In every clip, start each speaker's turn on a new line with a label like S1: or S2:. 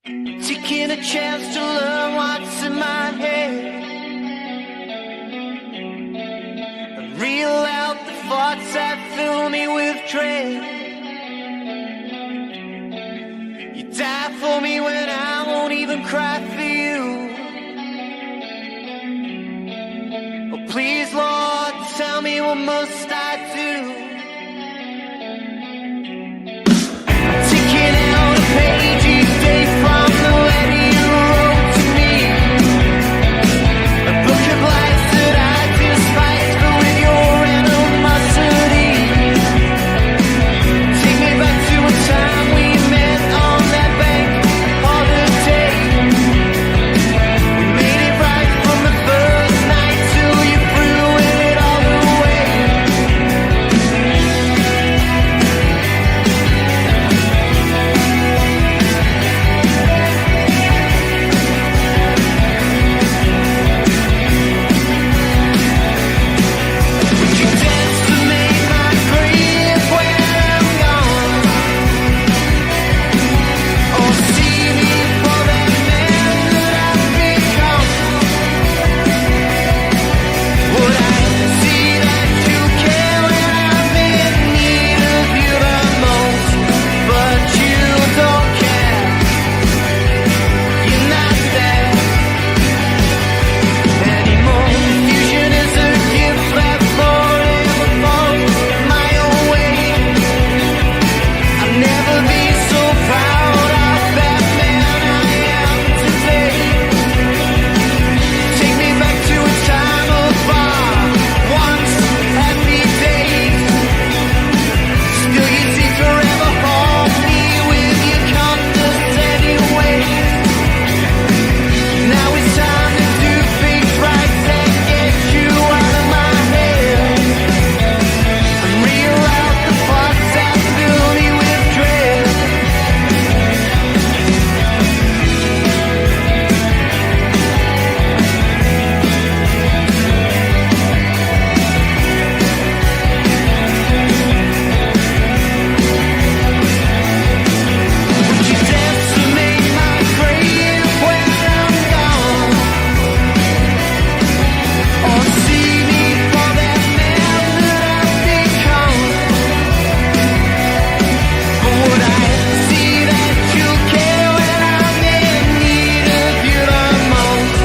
S1: Taking a chance to learn what's in my head. And reel out the thoughts that fill me with dread. You die for me when I won't even cry for you. Oh please Lord, tell me what must I do? Taking out a page each day from the letter you wrote to me. A book of lies that I despise, but with your animosity. Take me back to a time we met on that bank holiday. We made it right from the first night till you threw it all away. Would you dance to make my grave when I'm gone? Or see me for that man that I've become? Would I see that you care when I'm in need of you the most? But you don't care. You're not there anymore. Confusion is a gift that forever falls my own way. I'll never be so proud of that man I am today. Take me back to a time of our once happy days. Still you seem to forever haunt me with your condescending ways. Now it's time to do things right and get you out of my head. And reel out the thoughts that fill me with dread. Would you dance to make my grave when I'm gone? Or see me for that man that I've become? Or would I see that you care when I'm in need of you the most?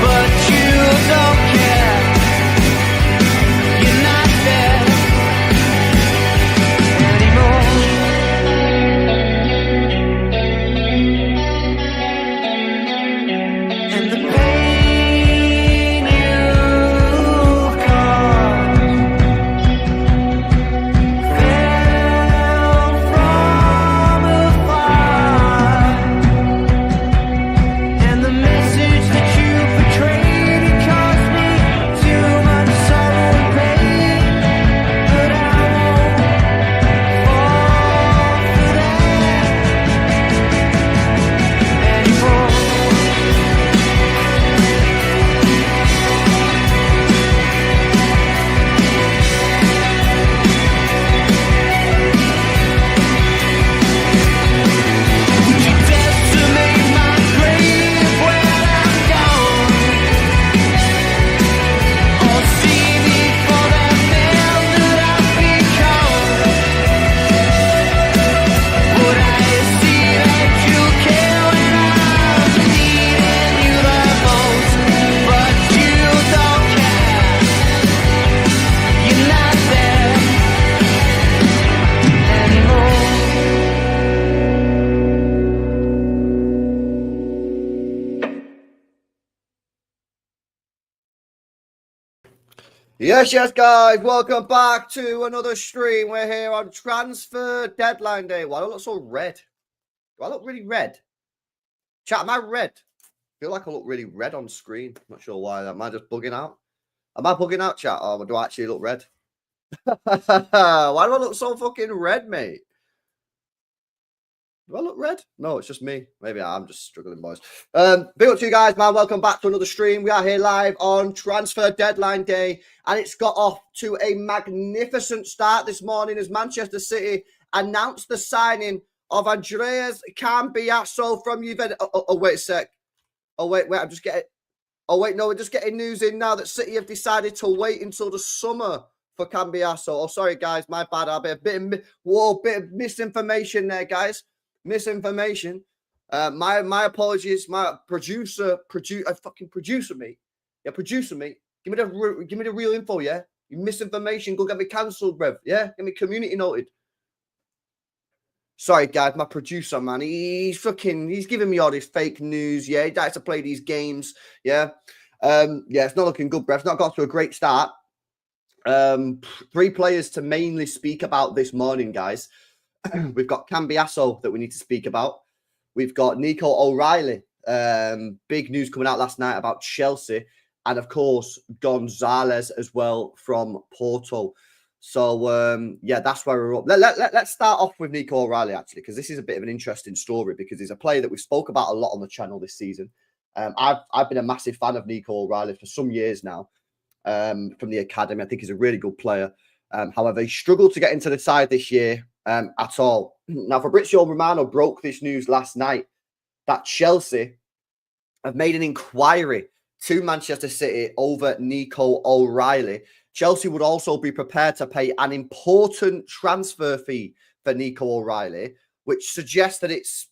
S1: But you don't care. You're not there anymore. And the pain you've caused fell from afar. And the message that you portrayed, it caused me too much sorrow and pain. But I won't fall for that anymore. Would you dance to make my grave when I'm gone? Or see me for that man that I've become? Would I see that you care when I'm needing you the most? But you don't care. You're not there anymore.
S2: Yes, guys. Welcome back to another stream. We're here on transfer deadline day. Why do I look so red? Do I look really red? Chat, am I red? I feel like I look really red on screen. Not sure why. Am I just bugging out? Am I bugging out, chat? Or do I actually look red? Why do I look so fucking red, mate? Do I look red? No, it's just me. Maybe I'm just struggling, boys. Big up to you guys, man. Welcome back to another stream. We are here live on transfer deadline day, and it's got off to a magnificent start this morning as Manchester City announced the signing of Andrea Cambiaso from Juventus. Oh, wait a sec. Oh, wait, I'm just getting... Oh, wait, no, we're just getting news in now that City have decided to wait until the summer for Cambiaso. Oh, sorry, guys, my bad. I'll be a bit of misinformation there, guys. Misinformation. My apologies. My producer me. Yeah, producer me. Give me the real info, yeah? You misinformation, go get me cancelled, bruv. Yeah? Get me community noted. Sorry, guys, my producer, man. He's giving me all this fake news. Yeah, he likes to play these games. Yeah. Yeah, it's not looking good, bruv. It's not got to a great start. 3 players to mainly speak about this morning, guys. We've got Cambiaso that we need to speak about. We've got Nico O'Reilly. Big news coming out last night about Chelsea. And, of course, Gonzalez as well from Porto. So, yeah, that's where we're up. Let's start off with Nico O'Reilly, actually, because this is a bit of an interesting story because he's a player that we spoke about a lot on the channel this season. I've been a massive fan of Nico O'Reilly for some years now from the academy. I think he's a really good player. However, he struggled to get into the side this year at all. Now, Fabrizio Romano broke this news last night that Chelsea have made an inquiry to Manchester City over Nico O'Reilly. Chelsea would also be prepared to pay an important transfer fee for Nico O'Reilly, which suggests that it's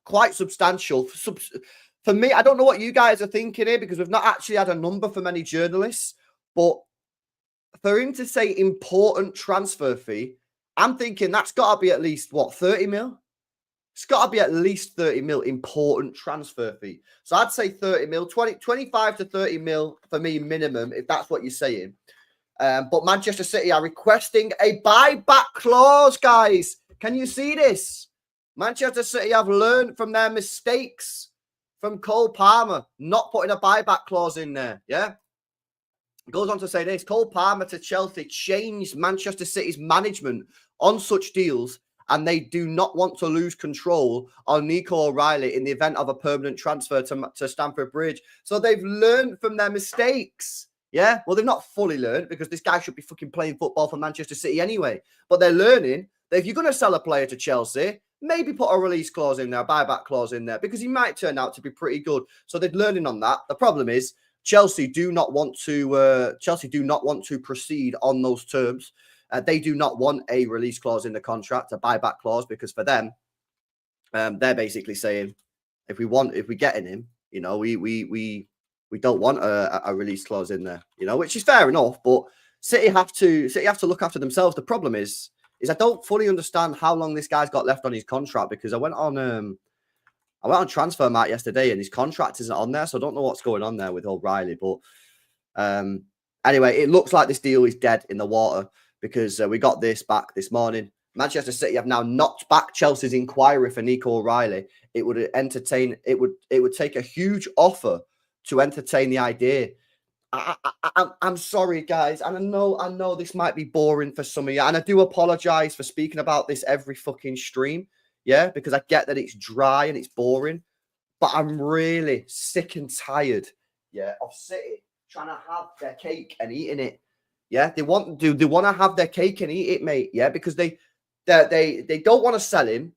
S2: quite substantial. For me, I don't know what you guys are thinking here because we've not actually had a number from any journalists, but for him to say important transfer fee, I'm thinking that's got to be at least, 30 mil? It's got to be at least 30 mil important transfer fee. So I'd say 30 mil, 25 to 30 mil for me minimum, if that's what you're saying. But Manchester City are requesting a buyback clause, guys. Can you see this? Manchester City have learned from their mistakes from Cole Palmer, not putting a buyback clause in there. Yeah. It goes on to say this. Cole Palmer to Chelsea changed Manchester City's management on such deals, and they do not want to lose control on Nico O'Reilly in the event of a permanent transfer to Stamford Bridge. So they've learned from their mistakes. Yeah, well, they've not fully learned because this guy should be fucking playing football for Manchester City anyway. But they're learning that if you're going to sell a player to Chelsea, maybe put a release clause in there, a buyback clause in there, because he might turn out to be pretty good. So they're learning on that. The problem is Chelsea do not want to proceed on those terms. They do not want a release clause in the contract, a buyback clause, because for them, they're basically saying, if we're getting him, you know, we don't want a release clause in there, you know, which is fair enough. But City have to look after themselves. The problem is I don't fully understand how long this guy's got left on his contract, because I went on Transfermarkt yesterday and his contract isn't on there, so I don't know what's going on there with O'Reilly. But anyway, it looks like this deal is dead in the water because we got this back this morning. Manchester City have now knocked back Chelsea's inquiry for Nico O'Reilly. It would take a huge offer to entertain the idea. I'm sorry, guys, and I know this might be boring for some of you, and I do apologize for speaking about this every fucking stream, yeah, because I get that it's dry and it's boring, but I'm really sick and tired, yeah, of City trying to have their cake and eating it, yeah. They want to have their cake and eat it, mate, yeah, because they don't want to sell him,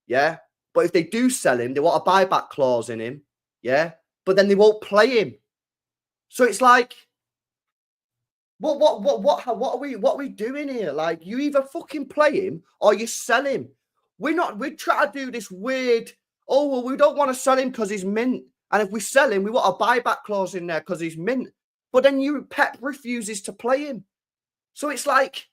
S2: yeah, but if they do sell him, they want a buyback clause in him, yeah. But then they won't play him. So it's like, what are we doing here? Like, you either fucking play him or you sell him. We try to do this weird, oh, well, we don't want to sell him because he's mint. And if we sell him, we want a buyback clause in there because he's mint. But then Pep refuses to play him. So it's like,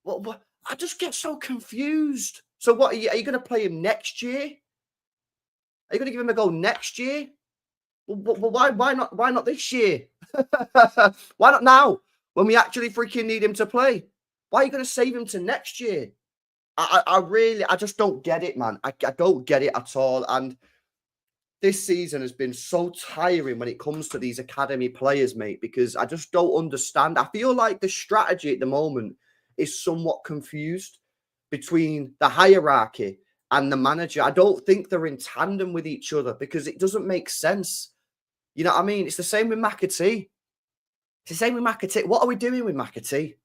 S2: what? I just get so confused. So what, are you going to play him next year? Are you going to give him a go next year? Well, why not this year? Why not now when we actually freaking need him to play? Why are you going to save him to next year? I just don't get it, man. I don't get it at all. And this season has been so tiring when it comes to these academy players, mate, because I just don't understand. I feel like the strategy at the moment is somewhat confused between the hierarchy and the manager. I don't think they're in tandem with each other because it doesn't make sense. You know what I mean? It's the same with McAtee. What are we doing with McAtee?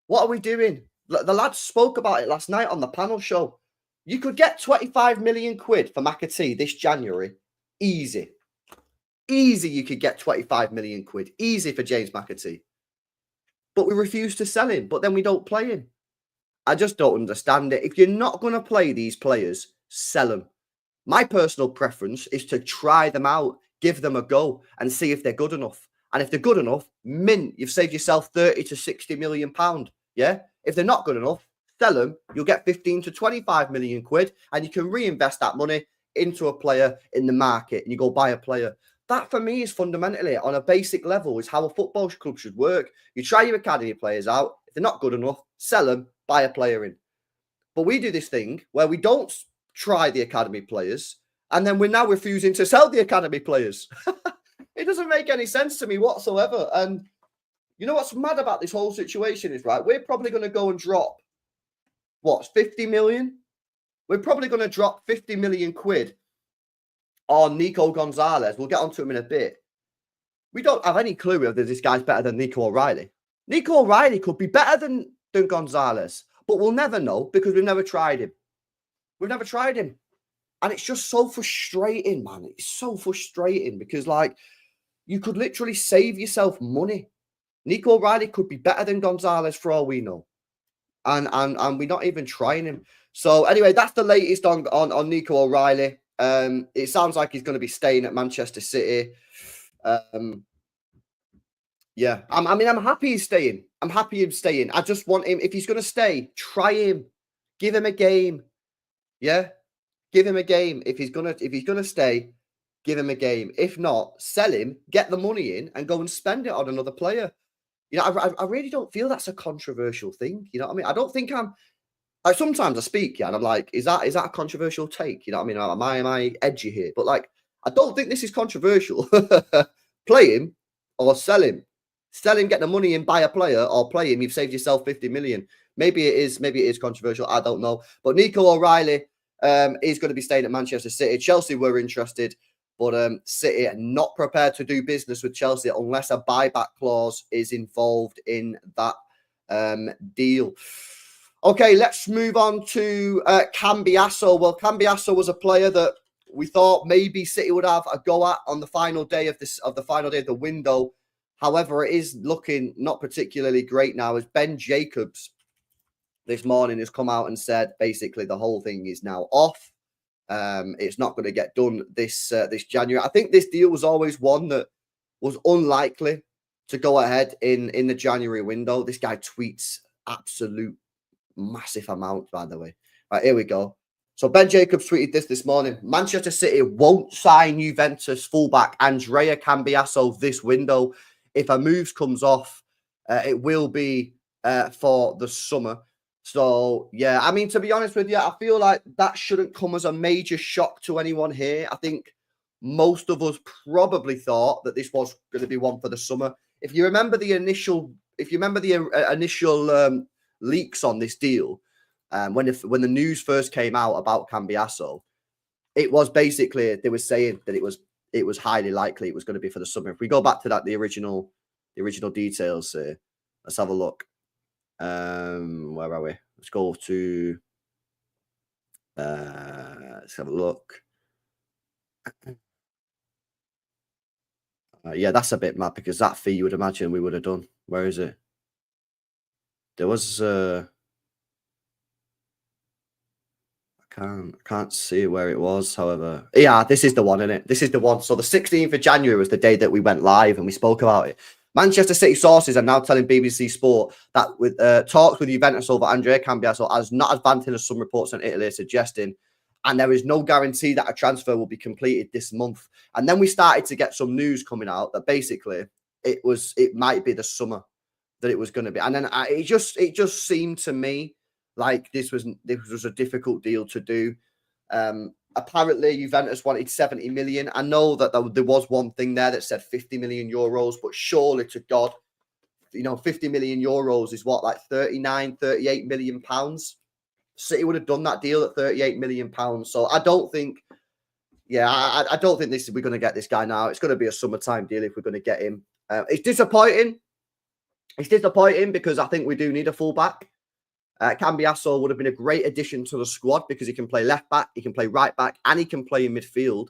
S2: What are we doing? The lads spoke about it last night on the panel show. You could get 25 million quid for McAtee this January. Easy. Easy, you could get 25 million quid. Easy for James McAtee. But we refuse to sell him, but then we don't play him. I just don't understand it. If you're not going to play these players, sell them. My personal preference is to try them out, give them a go, and see if they're good enough. And if they're good enough, mint, you've saved yourself 30 to 60 million pound. Yeah? If they're not good enough, sell them. You'll get 15 to 25 million quid, and you can reinvest that money into a player in the market, and you go buy a player. That, for me, is fundamentally, on a basic level, is how a football club should work. You try your academy players out. If they're not good enough, sell them, buy a player in. But we do this thing where we don't try the academy players, and then we're now refusing to sell the academy players. It doesn't make any sense to me whatsoever. And you know what's mad about this whole situation is, right, we're probably going to go and drop, 50 million? We're probably going to drop 50 million quid on Nico Gonzalez. We'll get onto him in a bit. We don't have any clue whether this guy's better than Nico O'Reilly. Nico O'Reilly could be better than Gonzalez, but we'll never know because we've never tried him. We've never tried him. And it's just so frustrating, man. It's so frustrating because, like, you could literally save yourself money. Nico O'Reilly could be better than Gonzalez for all we know. And we're not even trying him. So, anyway, that's the latest on Nico O'Reilly. It sounds like he's going to be staying at Manchester City. Yeah, I'm happy he's staying. I'm happy he's staying. I just want him, if he's going to stay, try him. Give him a game. Yeah, give him a game. If he's gonna stay, give him a game. If not, sell him, get the money in, and go and spend it on another player. You know, I really don't feel that's a controversial thing. You know what I mean? I don't think sometimes I speak, yeah, and I'm like, is that a controversial take? You know what I mean? Am I edgy here? But like, I don't think this is controversial. Play him or sell him. Sell him, get the money in, buy a player, or play him. You've saved yourself 50 million. Maybe it is controversial. I don't know. But Nico O'Reilly is going to be staying at Manchester City. Chelsea were interested, but City are not prepared to do business with Chelsea unless a buyback clause is involved in that deal. Okay, let's move on to Cambiaso. Well, Cambiaso was a player that we thought maybe City would have a go at on the final day of the window. However, it is looking not particularly great now, as Ben Jacobs this morning has come out and said basically the whole thing is now off. It's not going to get done this January. I think this deal was always one that was unlikely to go ahead in the January window. This guy tweets absolute massive amount, by the way. Right, here we go. So Ben Jacobs tweeted this morning. Manchester City won't sign Juventus fullback Andrea Cambiaso this window. If a move comes off, it will be for the summer. So, yeah, I mean, to be honest with you, I feel like that shouldn't come as a major shock to anyone here. I think most of us probably thought that this was going to be one for the summer. If you remember the initial leaks on this deal, when the news first came out about Cambiaso, it was basically, they were saying that it was highly likely it was going to be for the summer. If we go back to that, the original details, let's have a look. Where are we? Let's go to let's have a look. Yeah, that's a bit mad because that fee you would imagine we would have done. Where is it? There was I can't see where it was. However, yeah, this is the one, isn't it? This is the one. So the 16th of January was the day that we went live and we spoke about it. Manchester City sources are now telling BBC Sport that with talks with Juventus over Andrea Cambiaso has not advanced, as some reports in Italy are suggesting, and there is no guarantee that a transfer will be completed this month. And then we started to get some news coming out that basically it might be the summer that it was going to be. And then it just seemed to me like this was a difficult deal to do. Apparently, Juventus wanted 70 million. I know that there was one thing there that said 50 million euros, but surely to God, 50 million euros is what, like 38 million pounds. City would have done that deal at 38 million pounds. So I don't think, I don't think we're going to get this guy now. It's going to be a summertime deal if we're going to get him. It's disappointing. It's disappointing because I think we do need a fullback. Cambiaso would have been a great addition to the squad because he can play left back, he can play right back, and he can play in midfield.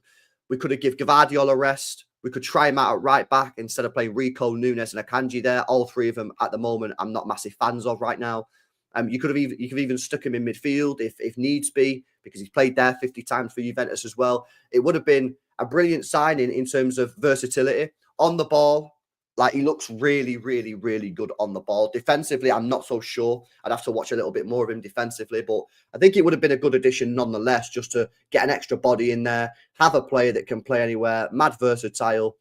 S2: We could have given Gvardiol a rest. We could try him out at right back instead of playing Rico, Nunes, and Akanji there. All three of them at the moment, I'm not massive fans of right now. You could have even stuck him in midfield if needs be, because he's played there 50 times for Juventus as well. It would have been a brilliant signing in terms of versatility on the ball. Like, he looks really, really, really good on the ball. Defensively, I'm not so sure. I'd have to watch a little bit more of him defensively, but I think it would have been a good addition nonetheless, just to get an extra body in there, have a player that can play anywhere, mad versatile.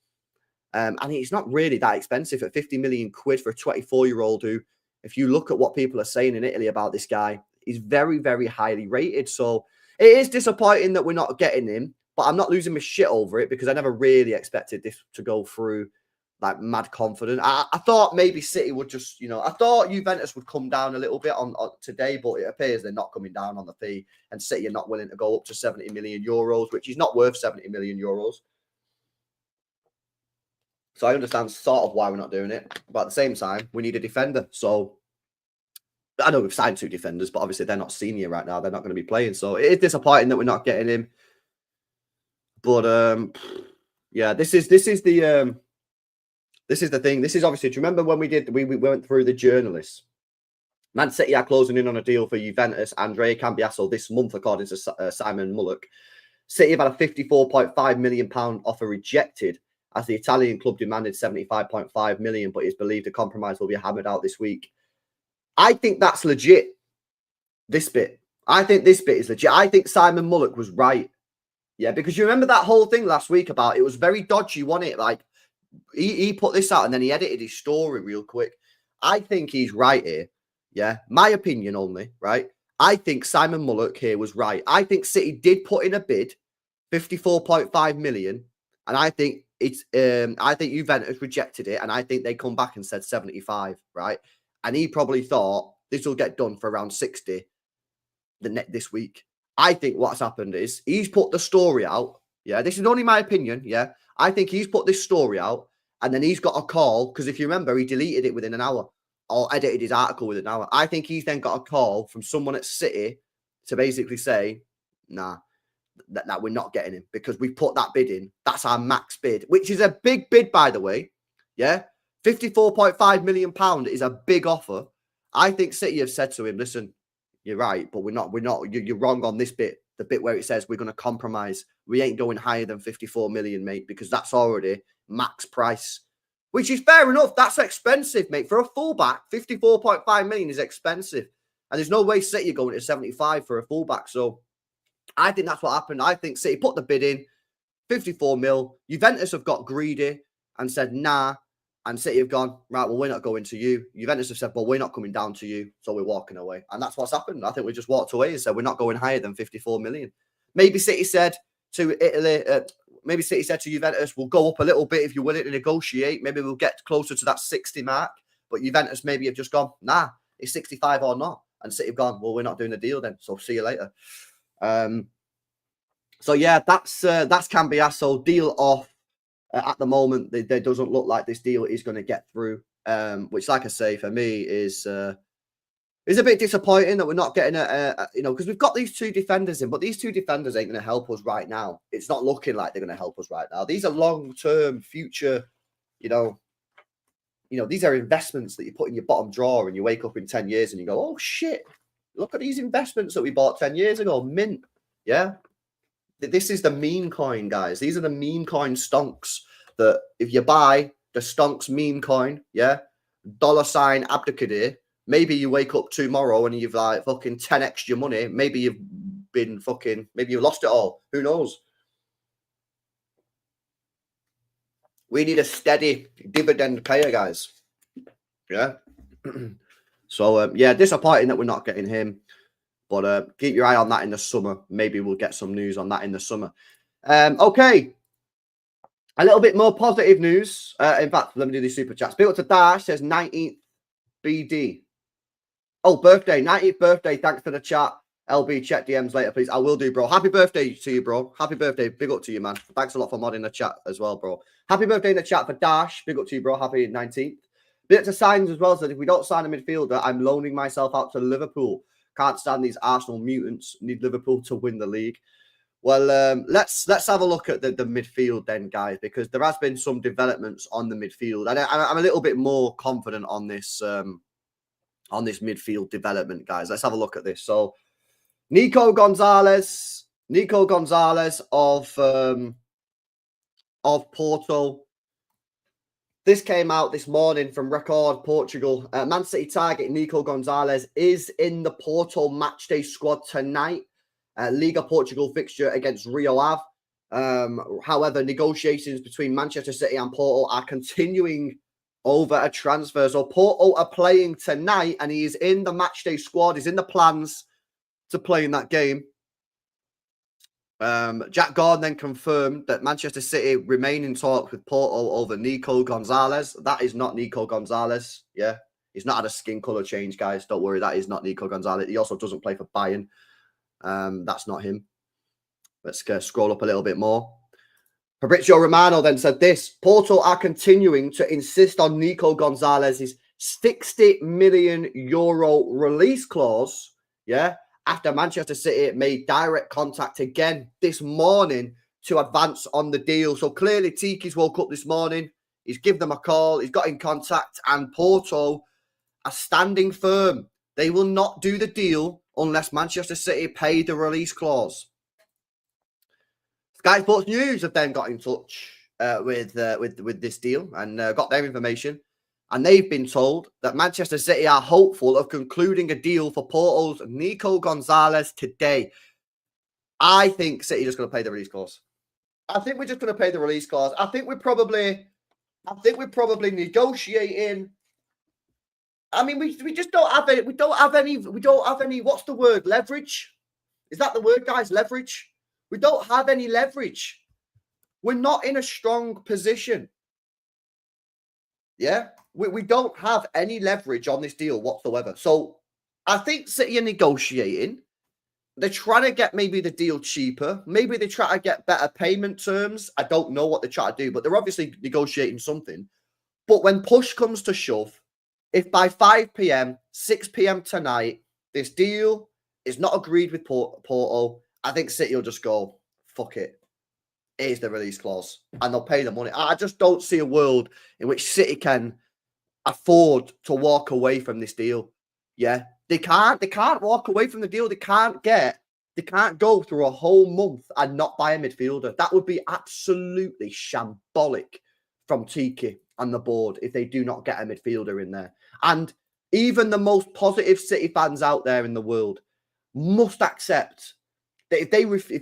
S2: And he's not really that expensive at 50 million quid for a 24-year-old who, if you look at what people are saying in Italy about this guy, he's very, very highly rated. So it is disappointing that we're not getting him, but I'm not losing my shit over it because I never really expected this to go through like mad confident. I thought maybe City would just, I thought Juventus would come down a little bit on today, but it appears they're not coming down on the fee, and City are not willing to go up to 70 million euros, which is not worth 70 million euros. So I understand sort of why we're not doing it, but at the same time, we need a defender. So I know we've signed 2 defenders, but obviously they're not senior right now. They're not going to be playing. So it is disappointing that we're not getting him. But yeah, this is the thing. This is obviously, do you remember when we went through the journalists? Man City are closing in on a deal for Juventus, Andrea Cambiaso this month, according to Simon Mullock. City have had a £54.5 million offer rejected, as the Italian club demanded 75.5 million, but it's believed a compromise will be hammered out this week. I think that's legit. This bit. I think this bit is legit. I think Simon Mullock was right. Yeah, because you remember that whole thing last week about it was very dodgy, wasn't it? Like, he put this out and then he edited his story real quick. I think he's right here. Yeah, my opinion only, right? I think Simon Mullock here was right. I think City did put in a bid, 54.5 million, and I think I think Juventus rejected it, and I think they come back and said 75, right? And he probably thought this will get done for around 60 this week. I think what's happened is he's put the story out. Yeah, this is only my opinion. Yeah, I think he's put this story out and then he's got a call, because if you remember, he deleted it within an hour or edited his article within an hour. I think he's then got a call from someone at City to basically say, nah, that we're not getting him because we put that bid in. That's our max bid, which is a big bid, by the way. Yeah, £54.5 million is a big offer. I think City have said to him, listen, you're right, but we're not, you're wrong on this bit. The bit where it says we're going to compromise. We ain't going higher than 54 million, mate, because that's already max price, which is fair enough. That's expensive, mate. For a fullback, 54.5 million is expensive. And there's no way City are going to 75 for a fullback. So I think that's what happened. I think City put the bid in, 54 mil. Juventus have got greedy and said, nah. And City have gone, right, well, we're not going to you. Juventus have said, well, we're not coming down to you, so we're walking away. And that's what's happened. I think we just walked away and said, we're not going higher than 54 million. Maybe City said to Italy, maybe City said to Juventus, we'll go up a little bit if you're willing to negotiate. Maybe we'll get closer to that 60 mark. But Juventus maybe have just gone, nah, it's 65 or not. And City have gone, well, we're not doing the deal then, so see you later. So, yeah, that's Cambiaso, deal off. At the moment, there doesn't look like this deal is going to get through, which, like I say, for me is a bit disappointing that we're not getting because we've got these 2 defenders in, but these 2 defenders ain't going to help us right now. It's not looking like they're going to help us right now. These are long-term, future, these are investments that you put in your bottom drawer and you wake up in 10 years and you go, oh, shit, look at these investments that we bought 10 years ago, mint, yeah? This is the meme coin, guys. These are the meme coin stonks that if you buy the stonks meme coin, yeah, $ abdicated, maybe you wake up tomorrow and you've like fucking 10x your money. Maybe you've been maybe you lost it all. Who knows? We need a steady dividend payer, guys. Yeah. So, yeah, disappointing that we're not getting him. But keep your eye on that in the summer. Maybe we'll get some news on that in the summer. Okay. A little bit more positive news. In fact, let me do these super chats. Big up to Dash, says 19th BD. Oh, birthday. 19th birthday. Thanks for the chat. LB, check DMs later, please. I will do, bro. Happy birthday to you, bro. Happy birthday. Big up to you, man. Thanks a lot for modding the chat as well, bro. Happy birthday in the chat for Dash. Big up to you, bro. Happy 19th. Bit to signs as well. Said if we don't sign a midfielder, I'm loaning myself out to Liverpool. Can't stand these Arsenal mutants. Need Liverpool to win the league. Well, let's have a look at the midfield then, guys, because there has been some developments on the midfield. I'm a little bit more confident on this midfield development, guys. Let's have a look at this. So, Nico Gonzalez of Porto. This came out this morning from Record Portugal. Man City target Nico Gonzalez is in the Porto matchday squad tonight. Liga Portugal fixture against Rio Ave. However, negotiations between Manchester City and Porto are continuing over a transfer. So Porto are playing tonight and he is in the matchday squad. He's in the plans to play in that game. Jack Gordon then confirmed that Manchester City remain in talks with Porto over Nico Gonzalez. That is not Nico Gonzalez. Yeah, he's not had a skin colour change, guys. Don't worry, that is not Nico Gonzalez. He also doesn't play for Bayern. That's not him. Let's scroll up a little bit more. Fabrizio Romano then said this: Porto are continuing to insist on Nico Gonzalez's €60 million release clause. Yeah. After Manchester City made direct contact again this morning to advance on the deal. So clearly Tiki's woke up this morning. He's given them a call. He's got in contact. And Porto are standing firm. They will not do the deal unless Manchester City pay the release clause. Sky Sports News have then got in touch with this deal and got their information. And they've been told that Manchester City are hopeful of concluding a deal for Porto's Nico Gonzalez today. I think City just going to pay the release clause. I think we're just going to pay the release clause. I think we're probably negotiating. I mean, we just don't have any. We don't have any. What's the word? Leverage. Is that the word, guys? Leverage. We don't have any leverage. We're not in a strong position. Yeah. We don't have any leverage on this deal whatsoever. So I think City are negotiating. They're trying to get maybe the deal cheaper. Maybe they try to get better payment terms. I don't know what they try to do, but they're obviously negotiating something. But when push comes to shove, if by 5 p.m., 6 p.m. tonight, this deal is not agreed with Porto, I think City will just go, fuck it. Here's the release clause. And they'll pay the money. I just don't see a world in which City can afford to walk away from this deal. Yeah, they can't walk away from the deal. They can't go through a whole month and not buy a midfielder. That would be absolutely shambolic from Tiki and the board if they do not get a midfielder in there. And even the most positive City fans out there in the world must accept that if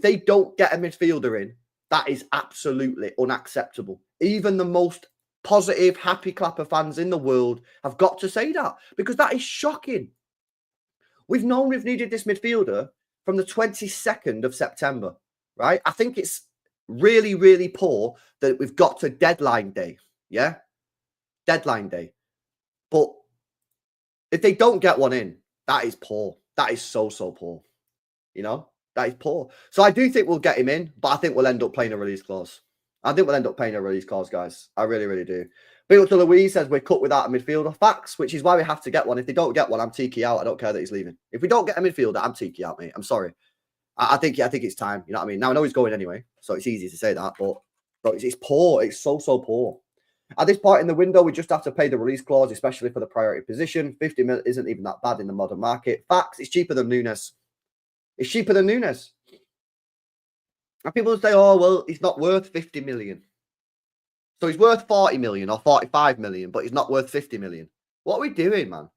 S2: they don't get a midfielder in, that is absolutely unacceptable. Even the most positive, happy clapper fans in the world have got to say that, because that is shocking. We've known we've needed this midfielder from the 22nd of September, right? I think it's really, really poor that we've got to deadline day. Yeah? Deadline day. But if they don't get one in, that is poor. That is so poor. You know? That is poor. So I do think we'll get him in, but I think we'll end up playing a release clause. I think we'll end up paying a release clause, guys. I really, really do. Bill to Louise says we're cut without a midfielder. Facts, which is why we have to get one. If they don't get one, I'm Tiki out. I don't care that he's leaving. If we don't get a midfielder, I'm Tiki out, mate. I'm sorry. I think it's time. You know what I mean? Now I know he's going anyway, so it's easy to say that, but it's poor. It's so poor. At this point in the window, we just have to pay the release clause, especially for the priority position. 50 mil isn't even that bad in the modern market. Facts, it's cheaper than Nunes. It's cheaper than Nunes. And people say, oh, well, he's not worth 50 million. So he's worth 40 million or 45 million, but he's not worth 50 million. What are we doing, man?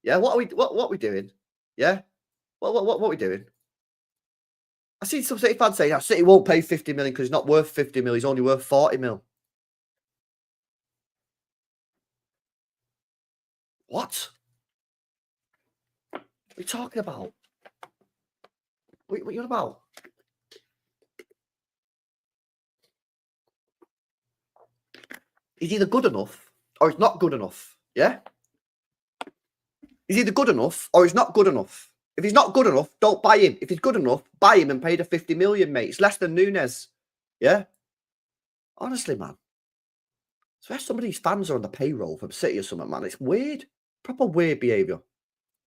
S2: Yeah, what are we doing? Yeah? What are we doing? I see some City fans saying, City won't pay 50 million because he's not worth 50 million. He's only worth 40 mil. What? What are you talking about? What are you on about? He's either good enough or he's not good enough. Yeah? He's either good enough or he's not good enough. If he's not good enough, don't buy him. If he's good enough, buy him and pay the 50 million, mate. It's less than Nunes. Yeah? Honestly, man. So some of these fans are on the payroll from City or something, man. It's weird. Proper weird behaviour.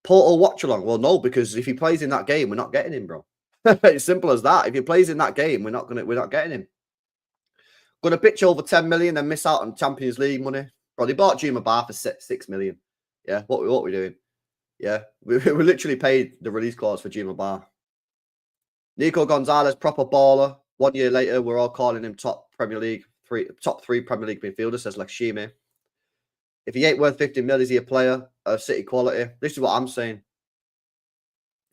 S2: Portal watch along. Well, no, because if he plays in that game, we're not getting him, bro. It's simple as that. If he plays in that game, we're not getting him. Gonna pitch over 10 million and miss out on Champions League money. Bro, they bought Juma Bar for 6 million. Yeah, what we doing? Yeah, we literally paid the release clause for Juma Bar. Nico Gonzalez, proper baller. 1 year later, we're all calling him top three Premier League midfielder, says Lakshmi. If he ain't worth 50 mil, is he a player of City quality? This is what I'm saying.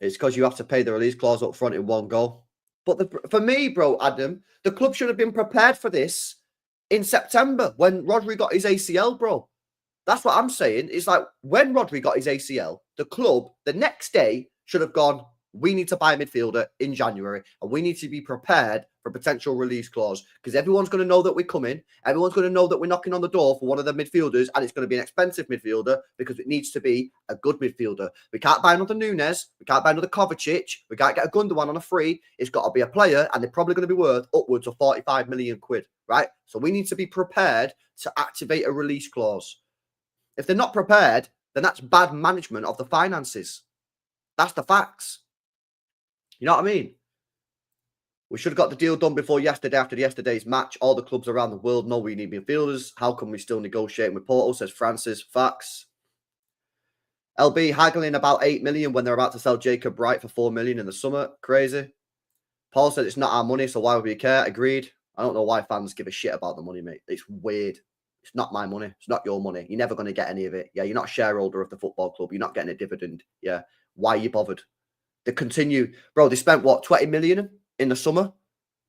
S2: It's because you have to pay the release clause up front in one go. But for me, bro, Adam, the club should have been prepared for this in September when Rodri got his ACL, bro. That's what I'm saying. It's like when Rodri got his ACL, the club the next day should have gone, we need to buy a midfielder in January and we need to be prepared for potential release clause because everyone's going to know that we're coming. Everyone's going to know that we're knocking on the door for one of the midfielders and it's going to be an expensive midfielder because it needs to be a good midfielder. We can't buy another Nunes. We can't buy another Kovacic. We can't get a Gundogan on a free. It's got to be a player and they're probably going to be worth upwards of 45 million quid, right? So we need to be prepared to activate a release clause. If they're not prepared, then that's bad management of the finances. That's the facts. You know what I mean? We should have got the deal done before yesterday, after yesterday's match. All the clubs around the world know we need midfielders. How can we still negotiate with Porto, says Francis. Facts. LB haggling about 8 million when they're about to sell Jacob Wright for 4 million in the summer. Crazy. Paul said it's not our money, so why would we care? Agreed. I don't know why fans give a shit about the money, mate. It's weird. It's not my money. It's not your money. You're never going to get any of it. Yeah, you're not a shareholder of the football club. You're not getting a dividend. Yeah. Why are you bothered? They continue. Bro, they spent, what, 20 million in the summer?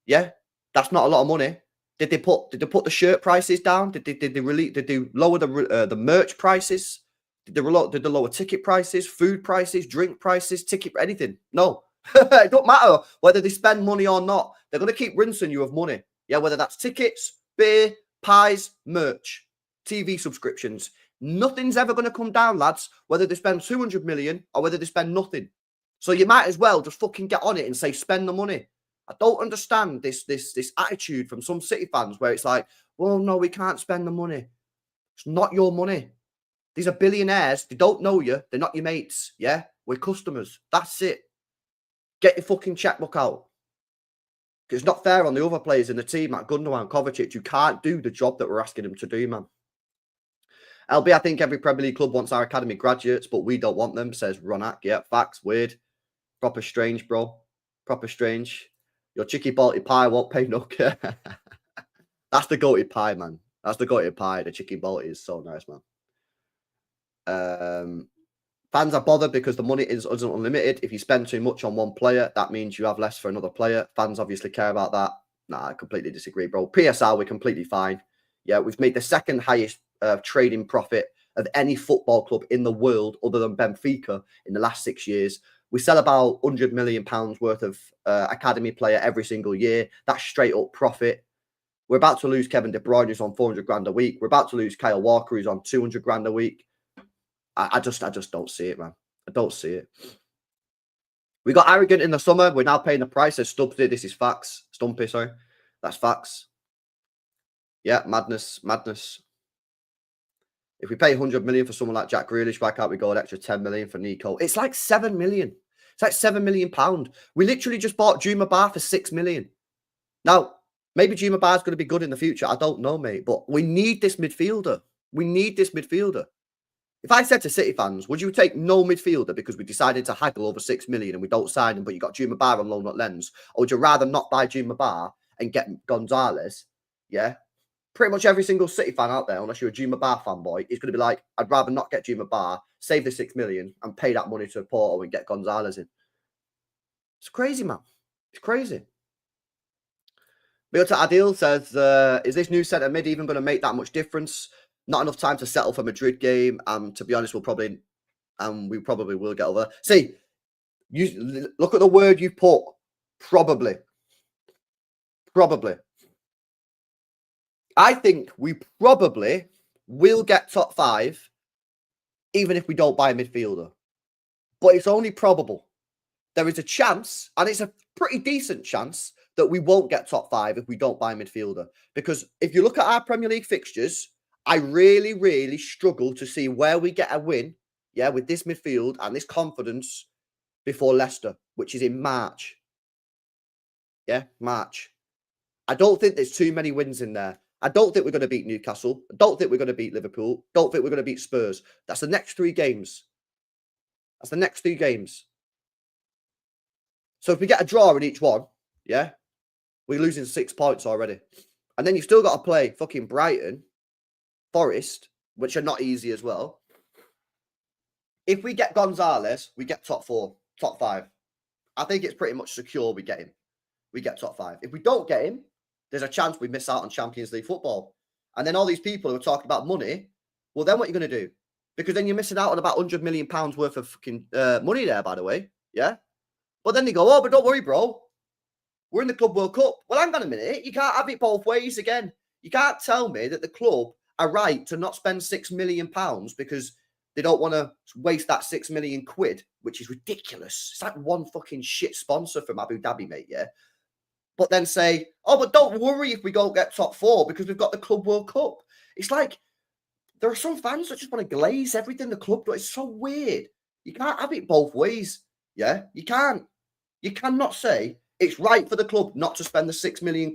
S2: Yeah. That's not a lot of money. Did they put the shirt prices down? Did they lower the merch prices? Did they lower ticket prices, food prices, drink prices, ticket, anything? No. It don't matter whether they spend money or not. They're going to keep rinsing you of money. Yeah, whether that's tickets, beer, pies, merch, TV subscriptions. Nothing's ever going to come down, lads, whether they spend 200 million or whether they spend nothing. So you might as well just fucking get on it and say, spend the money. I don't understand this attitude from some City fans where it's like, well, no, we can't spend the money. It's not your money. These are billionaires. They don't know you. They're not your mates. Yeah, we're customers. That's it. Get your fucking checkbook out. Because it's not fair on the other players in the team, like Gundogan, Kovacic. You can't do the job that we're asking them to do, man. LB, I think every Premier League club wants our academy graduates, but we don't want them, says Ronak. Yeah, facts. Weird. Proper strange, bro. Proper strange. Your chicky balty pie won't pay no care. That's the goated pie, man. That's the goated pie. The chicky balty is so nice, man. Fans are bothered because the money isn't unlimited. If you spend too much on one player, that means you have less for another player. Fans obviously care about that. Nah, I completely disagree, bro. PSR, we're completely fine. Yeah, we've made the second highest trading profit of any football club in the world other than Benfica in the last 6 years. We sell about £100 million worth of academy player every single year. That's straight up profit. We're about to lose Kevin De Bruyne, who's on 400 grand a week. We're about to lose Kyle Walker, who's on 200 grand a week. I just don't see it, man. I don't see it. We got arrogant in the summer. We're now paying the price as Stubbs did. This is facts. Stumpy, sorry. That's facts. Yeah, madness. If we pay 100 million for someone like Jack Grealish, why can't we go an extra 10 million for Nico? It's like 7 million. It's like £7 million. We literally just bought Juma Bar for 6 million. Now, maybe Juma Bar is going to be good in the future. I don't know, mate. But we need this midfielder. We need this midfielder. If I said to City fans, would you take no midfielder because we decided to haggle over 6 million and we don't sign him, but you got Juma Bar on loan at Lens? Or would you rather not buy Juma Bar and get Gonzalez? Yeah. Pretty much every single City fan out there, unless you're a Juma Bar fanboy, is going to be like, I'd rather not get Juma Bar, save the 6 million and pay that money to Porto and get Gonzalez in. It's crazy, man. It's crazy. Biota Adil says, is this new centre mid even going to make that much difference? Not enough time to settle for Madrid game. To be honest, we probably will get over. See, you look at the word you put. Probably. I think we probably will get top 5, even if we don't buy a midfielder. But it's only probable. There is a chance, and it's a pretty decent chance, that we won't get top 5 if we don't buy a midfielder. Because if you look at our Premier League fixtures, I really, really struggle to see where we get a win, yeah, with this midfield and this confidence before Leicester, which is in March. Yeah, March. I don't think there's too many wins in there. I don't think we're going to beat Newcastle. I don't think we're going to beat Liverpool. Don't think we're going to beat Spurs. That's the next 3 games. That's the next 3 games. So if we get a draw in each one, yeah, we're losing 6 points already. And then you've still got to play fucking Brighton, Forest, which are not easy as well. If we get Gonzalez, we get top 4, top 5. I think it's pretty much secure we get him. We get top 5. If we don't get him, there's a chance we miss out on Champions League football. And then all these people who are talking about money, well, then what are you going to do? Because then you're missing out on about £100 million worth of fucking money there, by the way. Yeah? But then they go, oh, but don't worry, bro. We're in the Club World Cup. Well, hang on a minute. You can't have it both ways again. You can't tell me that the club are right to not spend £6 million because they don't want to waste that £6 million, which is ridiculous. It's like one fucking shit sponsor from Abu Dhabi, mate, yeah? But then say, oh, but don't worry if we don't get top 4 because we've got the Club World Cup. It's like there are some fans that just want to glaze everything the club does. It's so weird. You can't have it both ways. Yeah, you can't. You cannot say it's right for the club not to spend the £6 million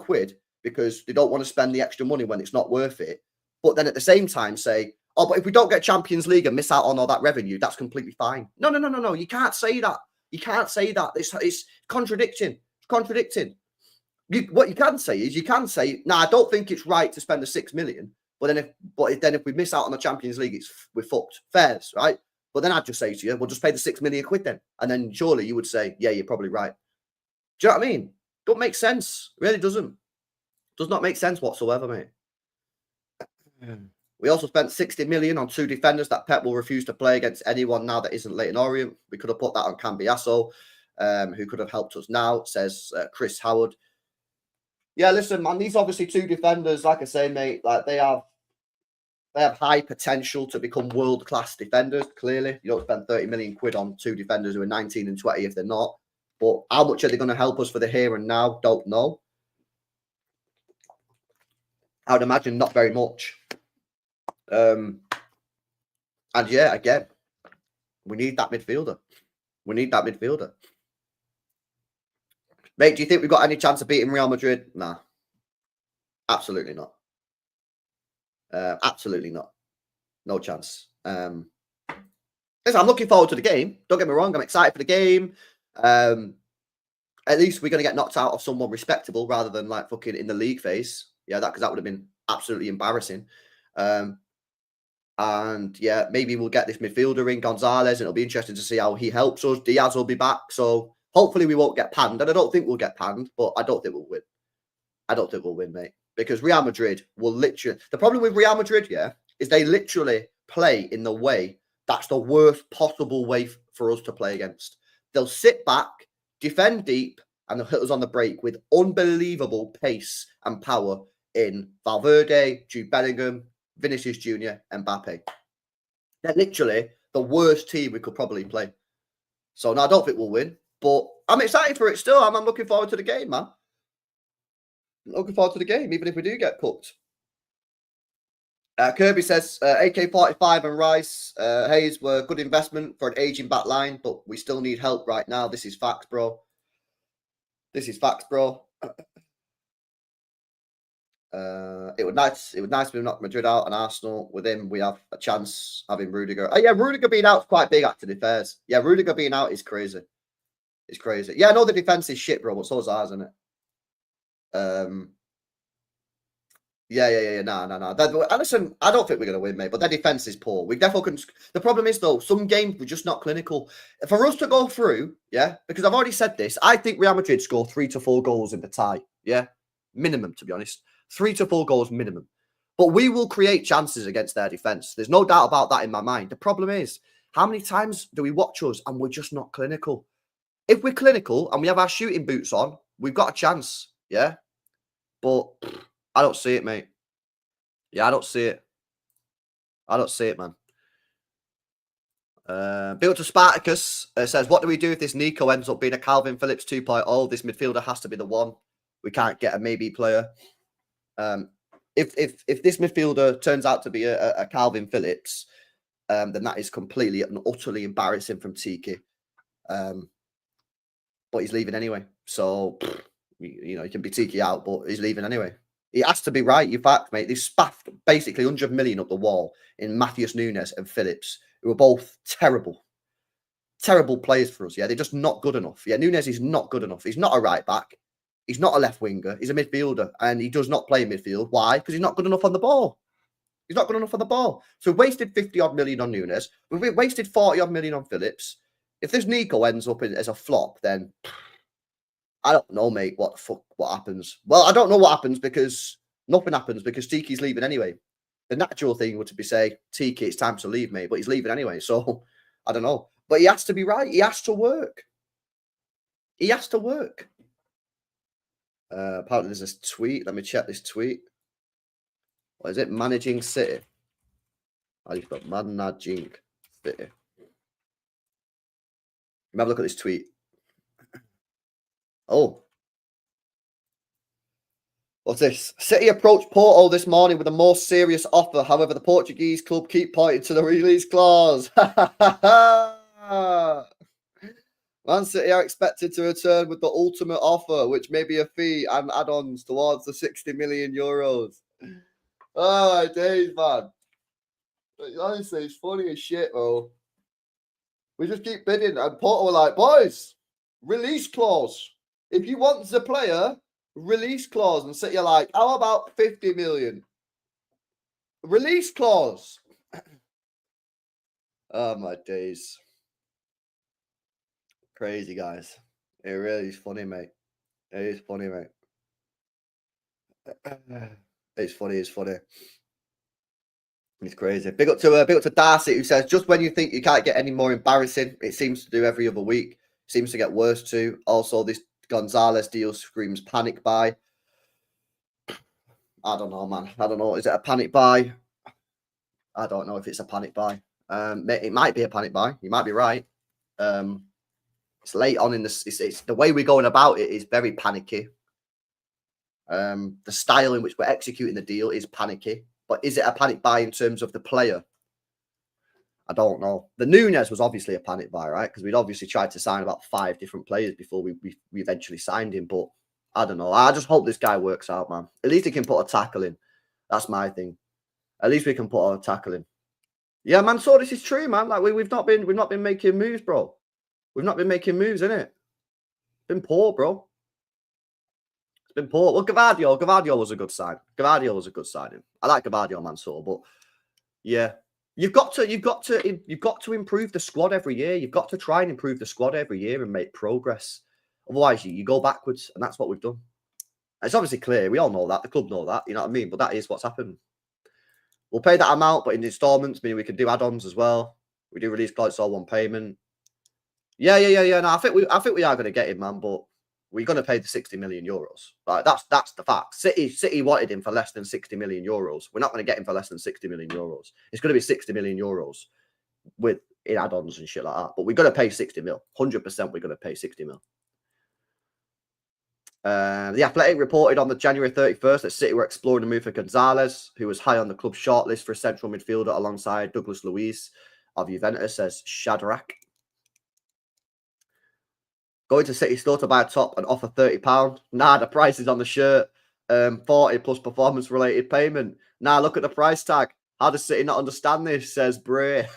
S2: because they don't want to spend the extra money when it's not worth it. But then at the same time say, oh, but if we don't get Champions League and miss out on all that revenue, that's completely fine. No. You can't say that. You can't say that. It's contradicting. It's contradicting. What you can say is, I don't think it's right to spend the £6 million. But then if we miss out on the Champions League, we're fucked. Fairs, right? But then I'd just say to you, we'll just pay the £6 million then. And then surely you would say, yeah, you're probably right. Do you know what I mean? Don't make sense. It really doesn't. Does not make sense whatsoever, mate. We also spent 60 million on 2 defenders that Pep will refuse to play against anyone now that isn't Leighton Orient. We could have put that on Cambiaso, who could have helped us now, says Chris Howard. Yeah, listen, man, these obviously 2 defenders, like I say, mate, like they have high potential to become world-class defenders, clearly. You don't spend 30 million quid on 2 defenders who are 19 and 20 if they're not. But how much are they going to help us for the here and now? Don't know. I would imagine not very much. And yeah, again, we need that midfielder. We need that midfielder. Mate, do you think we've got any chance of beating Real Madrid? Nah. Absolutely not. Absolutely not. No chance. Listen, I'm looking forward to the game. Don't get me wrong. I'm excited for the game. At least we're going to get knocked out of someone respectable rather than like fucking in the league phase. Yeah, because that would have been absolutely embarrassing. And yeah, maybe we'll get this midfielder in, Gonzalez, and it'll be interesting to see how he helps us. Diaz will be back. So hopefully we won't get panned. And I don't think we'll get panned, but I don't think we'll win. I don't think we'll win, mate. Because Real Madrid will literally... The problem with Real Madrid, yeah, is they literally play in the way that's the worst possible way for us to play against. They'll sit back, defend deep, and they'll hit us on the break with unbelievable pace and power in Valverde, Jude Bellingham, Vinicius Jr., Mbappe. They're literally the worst team we could probably play. So, no, I don't think we'll win. But I'm excited for it still. I'm looking forward to the game, man. Looking forward to the game, even if we do get cooked. Kirby says, AK-45 and Rice, Hayes were a good investment for an aging back line, but we still need help right now. This is facts, bro. This is facts, bro. It would nice if we knocked Madrid out and Arsenal. With him, we have a chance having Rudiger. Oh, yeah, Rudiger being out is quite big, actually, fairs. Yeah, Rudiger being out is crazy. It's crazy. Yeah, I know the defense is shit, bro, but so's ours, isn't it? Yeah. No. Listen, I don't think we're going to win, mate, but their defense is poor. We definitely can. The problem is, though, some games we're just not clinical. For us to go through, yeah, because I've already said this, I think Real Madrid score 3 to 4 goals in the tie. Yeah, minimum, to be honest. 3 to 4 goals minimum. But we will create chances against their defense. There's no doubt about that in my mind. The problem is, how many times do we watch us and we're just not clinical? If we're clinical and we have our shooting boots on, we've got a chance. Yeah, but I don't see it, mate. Yeah, I don't see it. I don't see it, man. Built to Spartacus says, what do we do if this Nico ends up being a Calvin Phillips 2.0? This midfielder has to be the one. We can't get a maybe player. if this midfielder turns out to be a Calvin Phillips, then that is completely and utterly embarrassing from Tiki. But he's leaving anyway. So, you know, he can be Tiki out, but he's leaving anyway. He has to be right. You fact, mate. They spaffed basically 100 million up the wall in Matheus Nunes and Phillips, who are both terrible. Terrible players for us. Yeah, they're just not good enough. Yeah, Nunes is not good enough. He's not a right back. He's not a left winger. He's a midfielder, and he does not play midfield. Why? Because he's not good enough on the ball. He's not good enough on the ball. So we wasted 50 odd million on Nunes. We've wasted 40 odd million on Phillips. If this Nico ends up as a flop, then I don't know, mate. What happens? Well, I don't know what happens because nothing happens because Tiki's leaving anyway. The natural thing would be say, Tiki, it's time to leave, mate. But he's leaving anyway, so I don't know. But he has to be right. He has to work. He has to work. Apparently, there's a tweet. Let me check this tweet. What is it? Managing City. Oh, you've got managing City. Have a look at this tweet. Oh. What's this? City approached Porto this morning with a more serious offer. However, the Portuguese club keep pointing to the release clause. Man City are expected to return with the ultimate offer, which may be a fee and add-ons towards the 60 million euros. Oh, my days, man. Honestly, it's funny as shit, bro. We just keep bidding, and Porto were like, boys, release clause. If you want the player, release clause. And City are like, how about 50 million? Release clause. Oh, my days. Crazy, guys. It really is funny, mate. It is funny, mate. It's funny. It's funny. It's crazy. Big up to Darcy, who says, just when you think you can't get any more embarrassing, it seems to do every other week. Seems to get worse too. Also, this Gonzalez deal screams panic buy. I don't know, man. I don't know. Is it a panic buy? I don't know if it's a panic buy. It might be a panic buy. You might be right. It's late on in this. It's the way we're going about it is very panicky. The style in which we're executing the deal is panicky. But is it a panic buy in terms of the player? I don't know. The Nunes was obviously a panic buy, right? Because we'd obviously tried to sign about 5 different players before we eventually signed him. But I don't know. I just hope this guy works out, man. At least he can put a tackle in. That's my thing. At least we can put a tackle in. Yeah, man. So this is true, man. Like we've not been making moves, bro. We've not been making moves, innit? It's been poor, bro. It's been poor. Well, Gavadio was a good sign. Gavadio was a good signing. I like Gavadio, Mansour, but yeah, you've got to improve the squad every year. You've got to try and improve the squad every year and make progress. Otherwise, you go backwards, and that's what we've done. It's obviously clear. We all know that. The club know that. You know what I mean? But that is what's happened. We'll pay that amount, but in installments, meaning we can do add-ons as well. We do release clause, all one payment. Yeah. No, I think we are going to get him, man, but we're going to pay the 60 million euros. Like that's the fact. City wanted him for less than 60 million euros. We're not going to get him for less than 60 million euros. It's going to be 60 million euros in add-ons and shit like that. But we're going to pay 60 mil. 100% we're going to pay 60 mil. The Athletic reported on the January 31st that City were exploring a move for Gonzalez, who was high on the club's shortlist for a central midfielder alongside Douglas Luiz of Juventus, says Shadrach. Going to City store to buy a top and offer £30. Nah, the price is on the shirt. 40 plus performance-related payment. Nah, look at the price tag. How does City not understand this? Says Bray.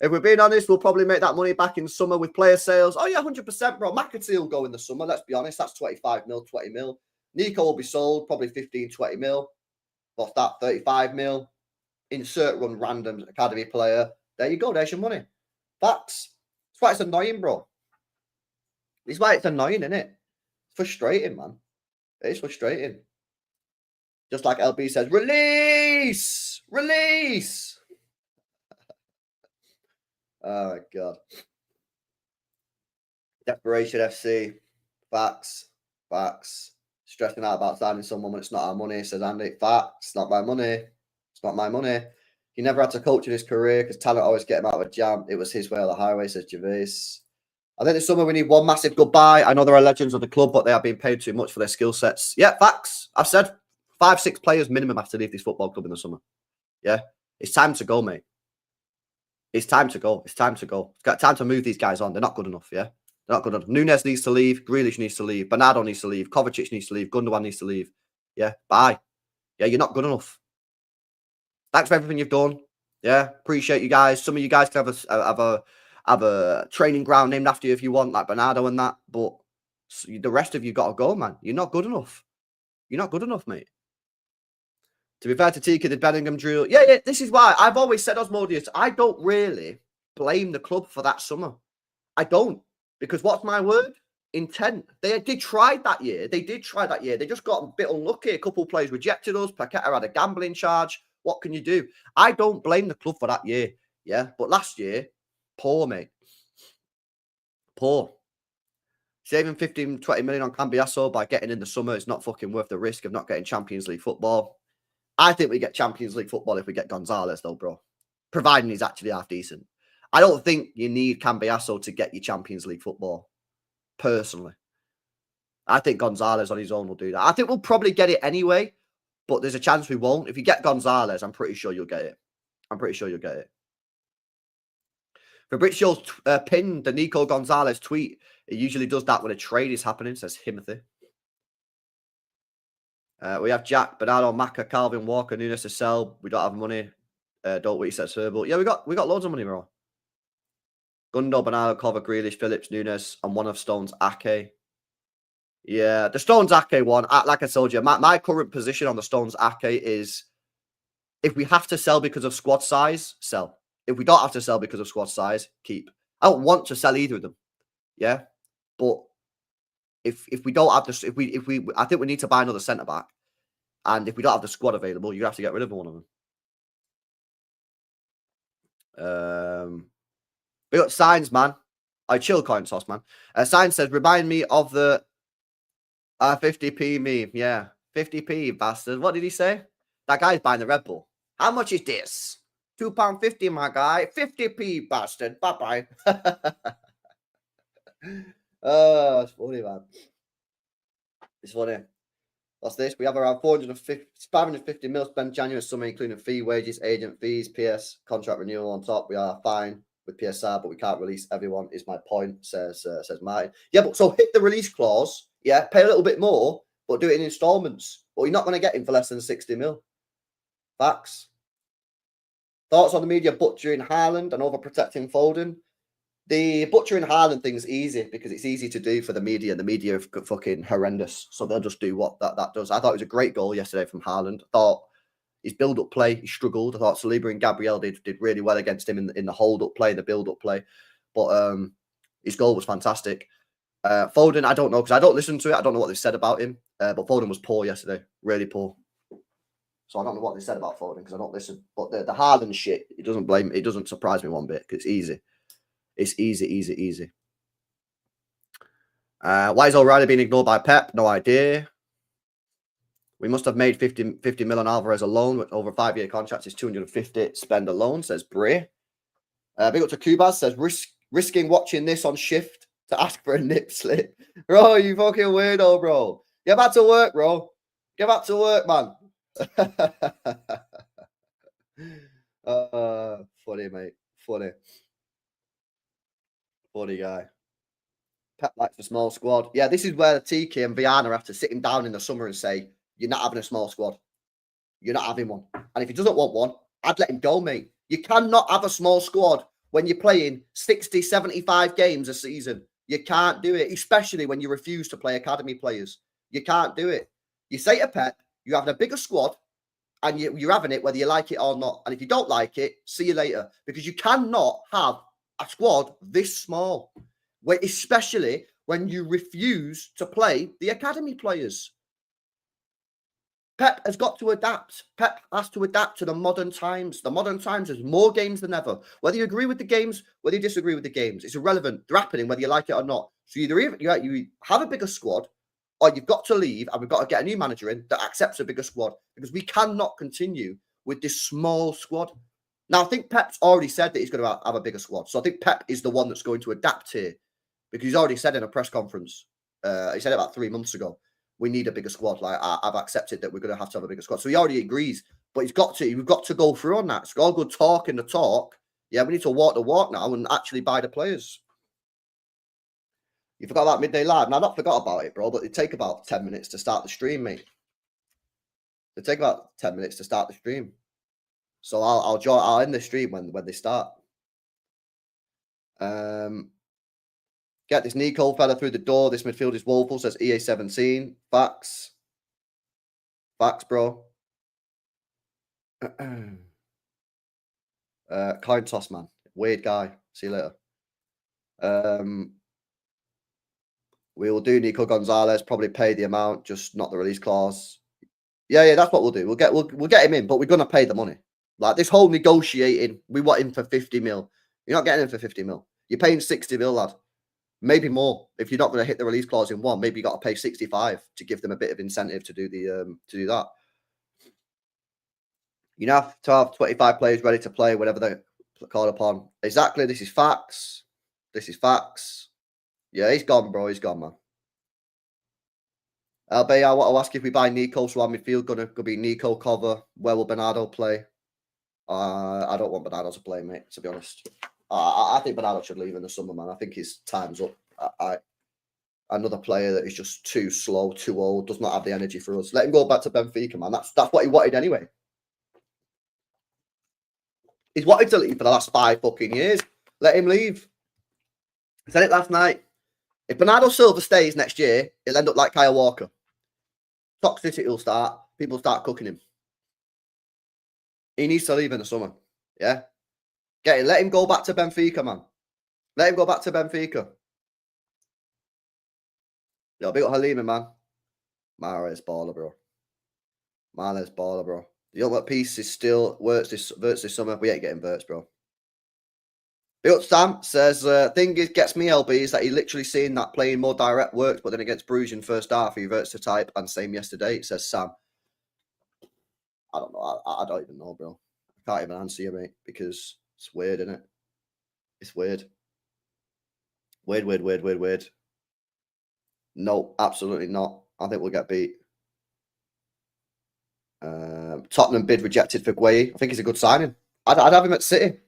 S2: If we're being honest, we'll probably make that money back in summer with player sales. Oh, yeah, 100%, bro. McAtee will go in the summer. Let's be honest. That's 25 mil, 20 mil. Nico will be sold, probably 15, 20 mil. What's that? 35 mil. Insert run random academy player. There you go. There's your money. That's why it's annoying, bro. It's why it's annoying, isn't it? It's frustrating, man. It is frustrating. Just like LB says, release! Release! Oh, my God. Desperation FC. Facts. Stressing out about signing someone when it's not our money, says Andy. Facts. Not my money. It's not my money. He never had to coach in his career because talent always get him out of a jam. It was his way or the highway, says Gervais. I think this summer we need one massive goodbye. I know there are legends of the club, but they are being paid too much for their skill sets. Yeah, facts. I've said 5-6 players minimum have to leave this football club in the summer. Yeah, it's time to go, mate. It's time to go. It's time to go. It's got time to move these guys on. They're not good enough, yeah? They're not good enough. Nunes needs to leave. Grealish needs to leave. Bernardo needs to leave. Kovacic needs to leave. Gundogan needs to leave. Yeah, bye. Yeah, you're not good enough. Thanks for everything you've done. Yeah, appreciate you guys. Some of you guys can have a training ground named after you if you want, like Bernardo and that. But the rest of you got to go, man. You're not good enough. You're not good enough, mate. To be fair to Tika, the Bellingham drill. Yeah, this is why I've always said, Osmodius, I don't really blame the club for that summer. I don't. Because what's my word? Intent. They tried that year. They did try that year. They just got a bit unlucky. A couple of players rejected us. Paqueta had a gambling charge. What can you do? I don't blame the club for that year. Yeah. But last year, poor, mate. Poor. Saving 15, 20 million on Cambiaso by getting in the summer is not fucking worth the risk of not getting Champions League football. I think we get Champions League football if we get Gonzalez, though, bro. Providing he's actually half decent. I don't think you need Cambiaso to get you Champions League football. Personally. I think Gonzalez on his own will do that. I think we'll probably get it anyway, but there's a chance we won't. If you get Gonzalez, I'm pretty sure you'll get it. I'm pretty sure you'll get it. Fabrizio's pinned the Nico Gonzalez tweet. It usually does that when a trade is happening, says Timothy. We have Jack, Bernardo, Maka, Calvin, Walker, Nunes to sell. We don't have money. Don't we? Says Herbal. Yeah, we got loads of money, bro. Gundo, Bernardo, Cover, Grealish, Phillips, Nunes, and one of Stones, Ake. Yeah, the Stones Ake one. Like I told you, my current position on the Stones Ake is if we have to sell because of squad size, sell. If we don't have to sell because of squad size, keep. I don't want to sell either of them. Yeah, but if we don't have this, I think we need to buy another centre back, and if we don't have the squad available, you have to get rid of one of them. We got Signs, man. I chill coin toss, man. Signs says, remind me of the 50p meme. Yeah, 50p, bastard. What did he say? That guy's buying the Red Bull. How much is this? £2.50, my guy. 50p, bastard. Bye-bye. Oh, it's funny, man. It's funny. What's this? We have around 550 mil spent January summer, including fee, wages, agent fees, PS, contract renewal on top. We are fine with PSR, but we can't release everyone, is my point, says Martin. Yeah, but so hit the release clause, yeah, pay a little bit more, but do it in installments. But you're not going to get him for less than 60 mil. Facts. Thoughts on the media butchering Haaland and overprotecting Foden? The butchering Haaland thing is easy because it's easy to do for the media. The media are fucking horrendous. So they'll just do what that does. I thought it was a great goal yesterday from Haaland. I thought his build-up play, he struggled. I thought Saliba and Gabriel did really well against him in the hold-up play, the build-up play. But his goal was fantastic. Foden, I don't know because I don't listen to it. I don't know what they said about him. But Foden was poor yesterday. Really poor. So I don't know what they said about Foden because I don't listen. But the Haaland shit, it doesn't surprise me one bit because it's easy. It's easy. Why is O'Reilly being ignored by Pep? No idea. We must have made 50 mil on Alvarez alone with over a 5-year contract. Is 250 spend alone, says Bray. Big up to Kubas, says risking watching this on shift to ask for a nip slip. Bro, you fucking weirdo, bro. Get back to work, bro. Get back to work, man. Funny, mate. Funny guy. Pep likes a small squad. Yeah, this is where TK and Viana have to sit him down in the summer and say, you're not having a small squad. You're not having one. And if he doesn't want one, I'd let him go, mate. You cannot have a small squad when you're playing 60, 75 games a season. You can't do it, especially when you refuse to play academy players. You can't do it. You say to Pep, you're having a bigger squad and you're having it whether you like it or not. And if you don't like it, see you later. Because you cannot have a squad this small, especially when you refuse to play the academy players. Pep has got to adapt. Pep has to adapt to the modern times. The modern times has more games than ever. Whether you agree with the games, whether you disagree with the games, it's irrelevant. They're happening whether you like it or not. So either you have a bigger squad or you've got to leave and we've got to get a new manager in that accepts a bigger squad because we cannot continue with this small squad. Now, I think Pep's already said that he's going to have a bigger squad. So I think Pep is the one that's going to adapt here. because he's already said in a press conference, he said it about 3 months ago, we need a bigger squad. Like, I've accepted that we're going to have a bigger squad. So he already agrees, but we've got to go through on that. It's all good talking the talk. Yeah, we need to walk the walk now and actually buy the players. You forgot about Midday Live? No, I not forgot about it, bro, but it take about 10 minutes to start the stream, mate. It take about 10 minutes to start the stream. So I'll end the stream when they start. Get this Nico fella through the door. This midfield is woeful, says EA17. Facts. Facts, bro. Coin toss, man. Weird guy. See you later. We will do Nico Gonzalez, probably pay the amount, just not the release clause. Yeah, that's what we'll do. We'll get him in, but we're gonna pay the money. Like this whole negotiating, we want him for 50 mil. You're not getting him for 50 mil. You're paying 60 mil, lad. Maybe more. If you're not going to hit the release clause in one, maybe you got to pay 65 to give them a bit of incentive to do do that. You have to have 25 players ready to play whenever they're called upon. Exactly. This is facts. This is facts. Yeah, he's gone, bro. He's gone, man. LB, I want to ask if we buy Nico, so our midfield going to be Nico cover. Where will Bernardo play? I don't want Bernardo to play, mate, to be honest. I think Bernardo should leave in the summer, man. I think his time's up. Another player that is just too slow, too old, does not have the energy for us. Let him go back to Benfica, man. That's what he wanted anyway. He's wanted to leave for the last 5 fucking years. Let him leave. I said it last night. If Bernardo Silva stays next year, he'll end up like Kyle Walker. Toxicity will start. People start cooking him. He needs to leave in the summer. Yeah? Get him. Let him go back to Benfica, man. Let him go back to Benfica. Yo, big up Halima, man. Mahrez baller, bro. Mahrez baller, bro. The ultimate piece is still Wirtz this summer. We ain't getting Wirtz, bro. Big up Sam says, thing is, gets me LB is that he literally seen that playing more direct works, but then against Bruges in first half, he reverts to type, and same yesterday, it says Sam. I don't know. I don't even know, bro. I can't even answer you, mate, because it's weird, isn't it? It's weird. Weird. No, absolutely not. I think we'll get beat. Tottenham bid rejected for Gueye. I think he's a good signing. I'd have him at City.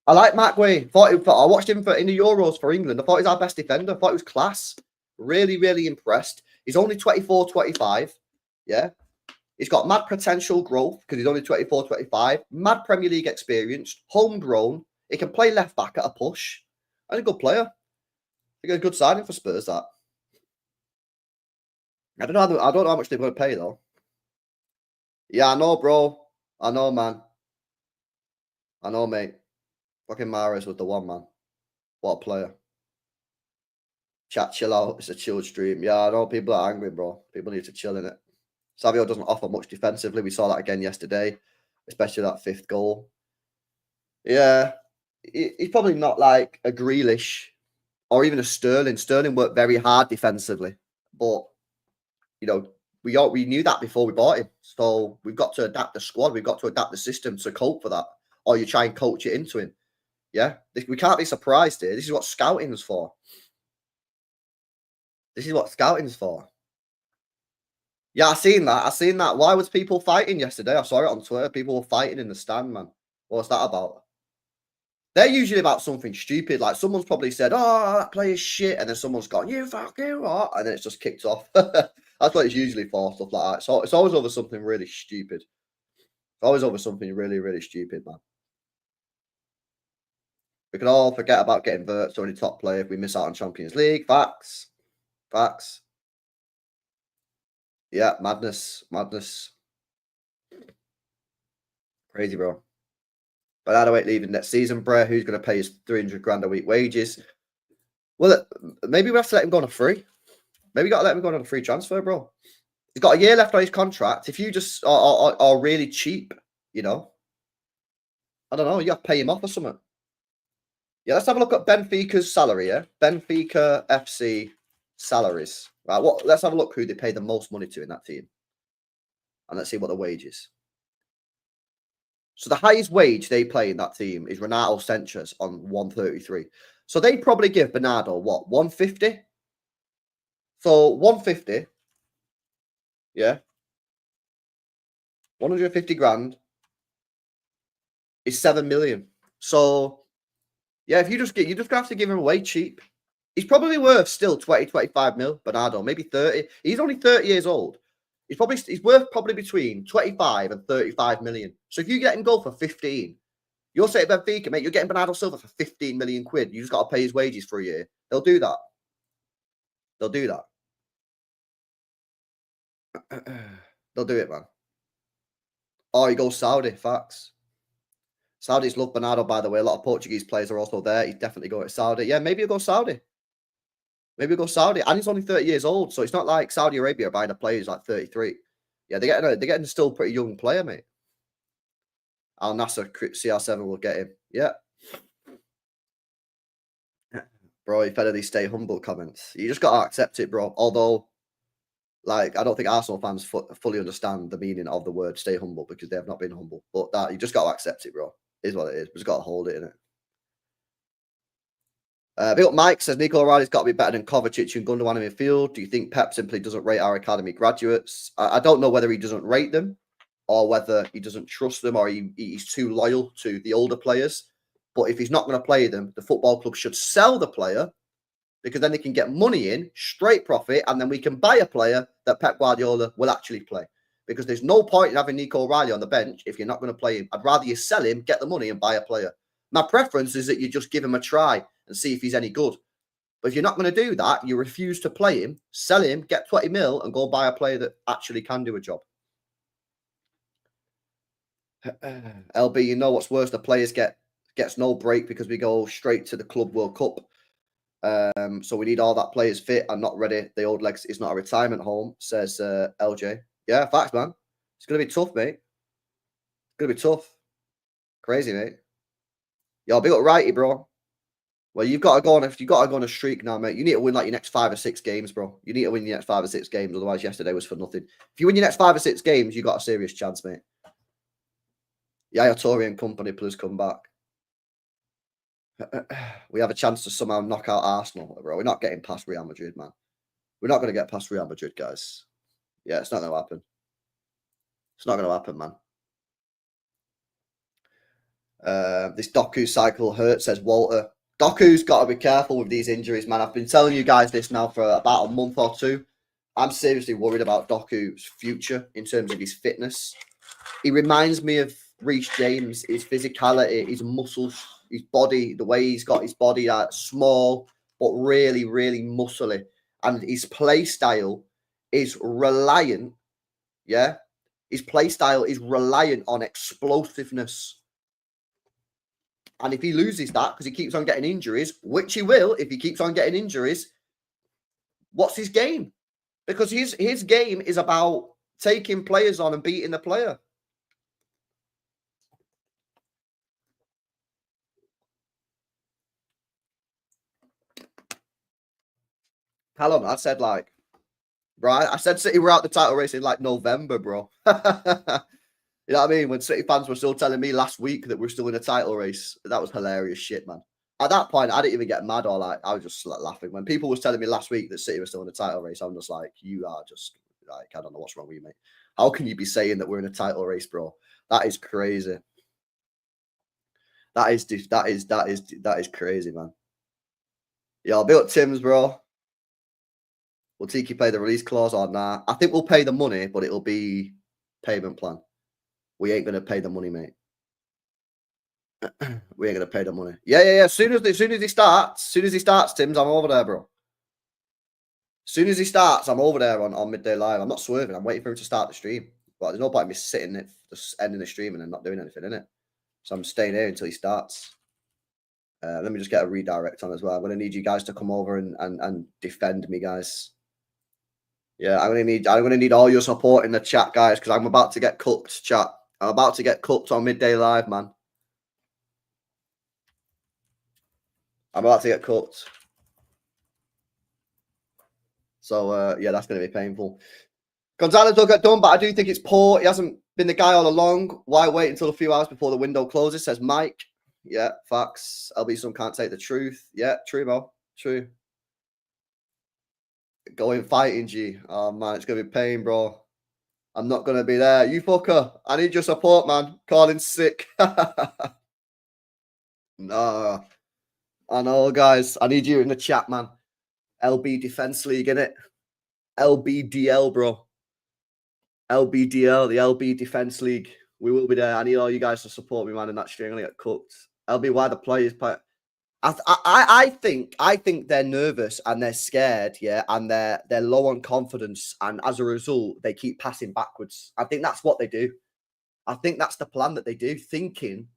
S2: I like Matt Gueye. I watched him in the Euros for England. I thought he's our best defender. I thought he was class. Really impressed. He's only 24, 25. Yeah. He's got mad potential growth because he's only 24, 25. Mad Premier League experience. Homegrown. He can play left back at a push. And a good player. I think a good signing for Spurs, that. I don't know how much they're going to pay, though. Yeah, I know, bro. I know, man. I know, mate. Fucking Mahrez was the one, man. What a player. Chat, chill out. It's a chilled stream. Yeah, I know people are angry, bro. People need to chill in it. Savio doesn't offer much defensively. We saw that again yesterday, especially that 5th goal. Yeah, he's probably not like a Grealish or even a Sterling. Sterling worked very hard defensively, but you know, we knew that before we bought him. So we've got to adapt the squad. We've got to adapt the system to cope for that, or you try and coach it into him. Yeah, we can't be surprised here. This is what scouting's for. This is what scouting's for. Yeah, I seen that. Why was people fighting yesterday? I saw it on Twitter. People were fighting in the stand, man. What's that about? They're usually about something stupid. Like someone's probably said, "Oh, that player's shit," and then someone's gone, "You fucking what?" And then it's just kicked off. That's what it's usually for, stuff like that. So it's always over something really stupid. It's always over something really stupid, man. We can all forget about getting Wirtz or any top player if we miss out on Champions League. Facts. Yeah, madness. Crazy, bro. But I don't wait leaving next season, bro. Who's going to pay his 300 grand a week wages? Well, maybe we have to let him go on a free. Maybe you got to let him go on a free transfer, bro. He's got a year left on his contract. If you just are really cheap, you know, I don't know, you have to pay him off or something. Yeah, let's have a look at Benfica's salary, yeah? Benfica FC salaries. Right, let's have a look who they pay the most money to in that team. And let's see what the wage is. So the highest wage they play in that team is Renato Sanchez on 133. So they'd probably give Bernardo, what, 150? So 150, yeah, 150 grand is 7 million. So, yeah, if you just have to give him away cheap. He's probably worth still 20, 25 mil, Bernardo, maybe 30. He's only 30 years old. He's worth probably between 25 and 35 million. So if you get him go for 15, you'll say to Benfica, mate, you're getting Bernardo Silva for 15 million quid. You just got to pay his wages for a year. They'll do that. They'll do that. They'll do it, man. Oh, he goes Saudi, facts. Saudis love Bernardo, by the way. A lot of Portuguese players are also there. He's definitely going to Saudi. Yeah, maybe he'll go Saudi. Maybe he'll go Saudi. And he's only 30 years old, so it's not like Saudi Arabia are buying a player who's like 33. Yeah, they're getting still a pretty young player, mate. Al Nasser CR7 will get him. Yeah. Bro, you've had these stay humble comments. You just got to accept it, bro. Although, like, I don't think Arsenal fans fully understand the meaning of the word stay humble because they have not been humble. But that you just got to accept it, bro. It is what it is. We just got to hold it, innit? Big up Mike says Nico O'Reilly's got to be better than Kovacic and Gundogan in midfield. Do you think Pep simply doesn't rate our academy graduates? I don't know whether he doesn't rate them or whether he doesn't trust them or he's too loyal to the older players. But if he's not going to play them, the football club should sell the player because then they can get money in, straight profit, and then we can buy a player that Pep Guardiola will actually play. Because there's no point in having Nico O'Reilly on the bench if you're not going to play him. I'd rather you sell him, get the money, and buy a player. My preference is that you just give him a try and see if he's any good. But if you're not going to do that, you refuse to play him, sell him, get 20 mil, and go buy a player that actually can do a job. LB, you know what's worse? The players gets no break because we go straight to the Club World Cup. So we need all that players fit and not ready. The old legs is not a retirement home, says LJ. Yeah, facts, man. It's going to be tough, mate. It's going to be tough. Crazy, mate. Yo, big up righty, bro. Well, you've got to go on a streak now, mate. You need to win like your next 5 or 6 games, bro. You need to win your next 5 or 6 games. Otherwise, yesterday was for nothing. If you win your next 5 or 6 games, you got a serious chance, mate. Yaya Toure and company, please come back. We have a chance to somehow knock out Arsenal, bro. We're not getting past Real Madrid, man. We're not going to get past Real Madrid, guys. Yeah, it's not going to happen. It's not going to happen, man. This Doku cycle hurts, says Walter. Doku's got to be careful with these injuries, man. I've been telling you guys this now for about a month or 2. I'm seriously worried about Doku's future in terms of his fitness. He reminds me of Reece James, his physicality, his muscles, his body, the way he's got his body small, but really, really muscly. And his play style is reliant, yeah? His play style is reliant on explosiveness. And if he loses that because he keeps on getting injuries, which he will if he keeps on getting injuries, what's his game? Because his game is about taking players on and beating the player. Callum, I said like, bro, I said City were out the title race in like November, bro. You know what I mean? When City fans were still telling me last week that we're still in a title race, that was hilarious shit, man. At that point, I didn't even get mad or like, I was just like laughing. When people was telling me last week that City was still in a title race, I'm just like, you are just like, I don't know what's wrong with you, mate. How can you be saying that we're in a title race, bro? That is crazy. That is crazy, man. Yeah, I'll build Tim's, bro. Will Tiki pay the release clause or nah? I think we'll pay the money, but it'll be payment plan. We ain't gonna pay the money, mate. We ain't gonna pay the money. Yeah. As soon as he starts, Tim's, I'm over there, bro. As soon as he starts, I'm over there on midday live. I'm not swerving. I'm waiting for him to start the stream. But there's no point in me sitting there, just ending the stream and then not doing anything in it. So I'm staying here until he starts. Let me just get a redirect on as well. I'm gonna need you guys to come over and defend me, guys. Yeah, I'm gonna need all your support in the chat, guys, because I'm about to get cooked, chat. I'm about to get cooked on midday live, man. I'm about to get cooked. So, yeah, that's going to be painful. Gonzalez will get done, but I do think it's poor. He hasn't been the guy all along. Why wait until a few hours before the window closes, says Mike. Yeah, facts. LB some can't take the truth. Yeah, true, bro. True. Going fighting, G. Oh man, it's gonna be pain, bro. I'm not gonna be there. You fucker. I need your support, man. Calling sick. Nah. I know, guys. I need you in the chat, man. LB Defense League, innit? LBDL, bro. LBDL, the LB Defense League. We will be there. I need all you guys to support me, man, in that stream. I'm gonna get cooked. LB, why the players play? I think they're nervous and they're scared, yeah, and they're low on confidence, and as a result, they keep passing backwards. I think that's what they do. I think that's the plan that they do, thinking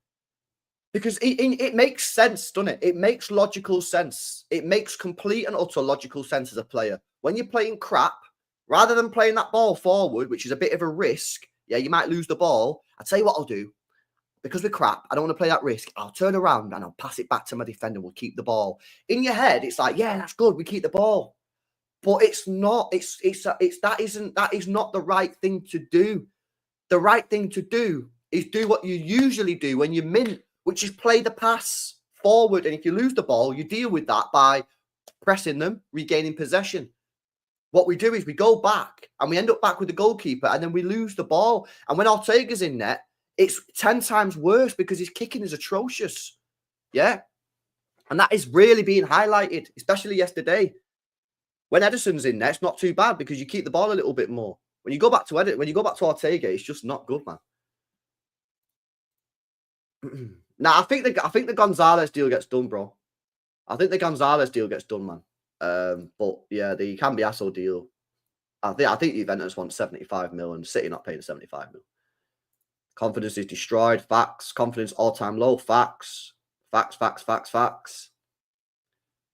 S2: because it makes sense, doesn't it? It makes logical sense. It makes complete and utter logical sense as a player. When you're playing crap, rather than playing that ball forward, which is a bit of a risk, yeah, you might lose the ball. I'll tell you what I'll do. Because we're crap, I don't want to play that risk. I'll turn around and I'll pass it back to my defender. We'll keep the ball. In your head, it's like, yeah, that's good. We keep the ball. But it's not. That is not the right thing to do. The right thing to do is do what you usually do when you're mint, which is play the pass forward. And if you lose the ball, you deal with that by pressing them, regaining possession. What we do is we go back and we end up back with the goalkeeper and then we lose the ball. And when Ortega's in net, it's 10 times worse because his kicking is atrocious. Yeah. And that is really being highlighted, especially yesterday. When Ederson's in there, it's not too bad because you keep the ball a little bit more. When you go back to Ortega, it's just not good, man. Now, I think the Gonzalez deal gets done, bro. I think the Gonzalez deal gets done, man. But yeah, the Cambiaso deal. I think Juventus wants 75 mil and City not paying 75 mil. Confidence is destroyed. Facts. Confidence all-time low. Facts. Facts, facts, facts, facts.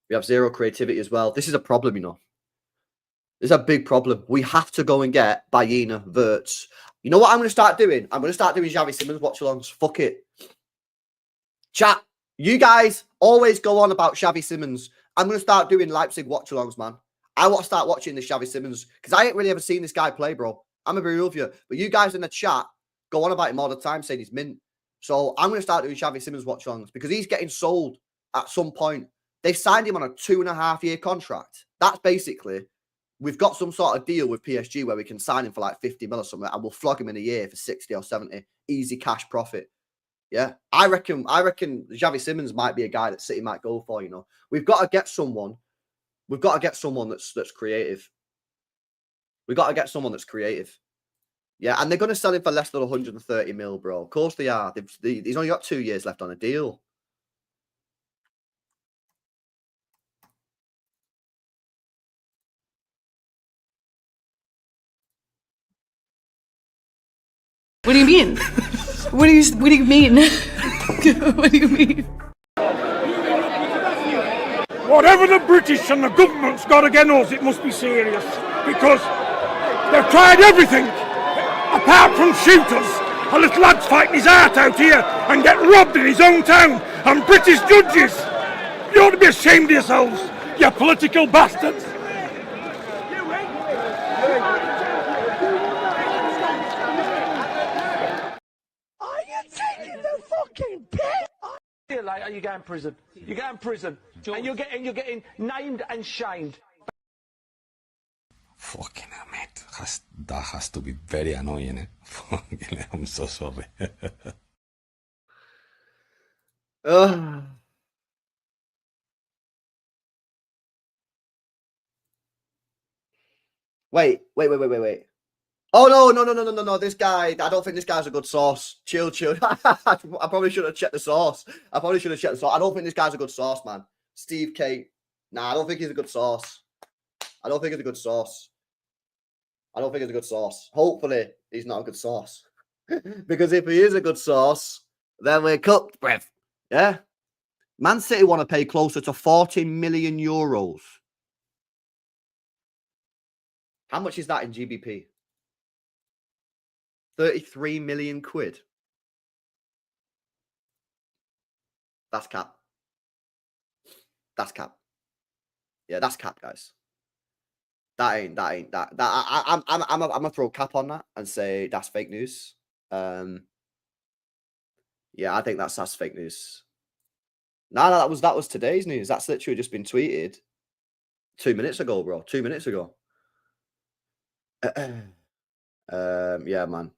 S2: We have zero creativity as well. This is a problem, you know. This is a big problem. We have to go and get Baena, Wirtz. You know what I'm going to start doing? I'm going to start doing Xavi Simons watch-alongs. Fuck it. Chat, you guys always go on about Xavi Simons. I'm going to start doing Leipzig watch-alongs, man. I want to start watching the Xavi Simons because I ain't really ever seen this guy play, bro. I'm going to be real with you. But you guys in the chat go on about him all the time, saying he's mint. So I'm going to start doing Xavi Simons watch-alongs because he's getting sold at some point. They've signed him on a 2.5-year contract. That's basically, we've got some sort of deal with PSG where we can sign him for like 50 mil or something and we'll flog him in a year for 60 or 70. Easy cash profit. Yeah, I reckon Xavi Simons might be a guy that City might go for, you know. We've got to get someone. We've got to get someone that's creative. We've got to get someone that's creative. Yeah, and they're going to sell him for less than 130 mil, bro. Of course they are. He's only got 2 years left on a deal.
S3: What do you mean? What do you mean? What do you mean?
S4: Whatever the British and the government's got against us, it must be serious. Because they've tried everything, apart from shooters. A little lad's fighting his heart out here and get robbed in his own town. And British judges, you ought to be ashamed of yourselves, you political bastards.
S5: Are you taking the fucking piss? Later, you go in prison. You go in prison, and you're getting named and shamed.
S6: Fucking hell, mate. That has to be very annoying, eh? Fucking hell, I'm so sorry.
S2: Wait. Oh, no. This guy, I don't think this guy's a good source. Chill. I probably should have checked the source. I don't think this guy's a good source, man. Steve K. Nah, I don't think he's a good source. Hopefully, he's not a good source. Because if he is a good source, then we're cooked, bruv. Yeah? Man City want to pay closer to 40 million euros. How much is that in GBP? 33 million quid. That's cap. Yeah, that's cap, guys. That ain't that. I'm gonna throw cap on that and say that's fake news. Yeah, I think that's fake news. No, that was today's news. That's literally just been tweeted 2 minutes ago, bro. 2 minutes ago. Yeah, man.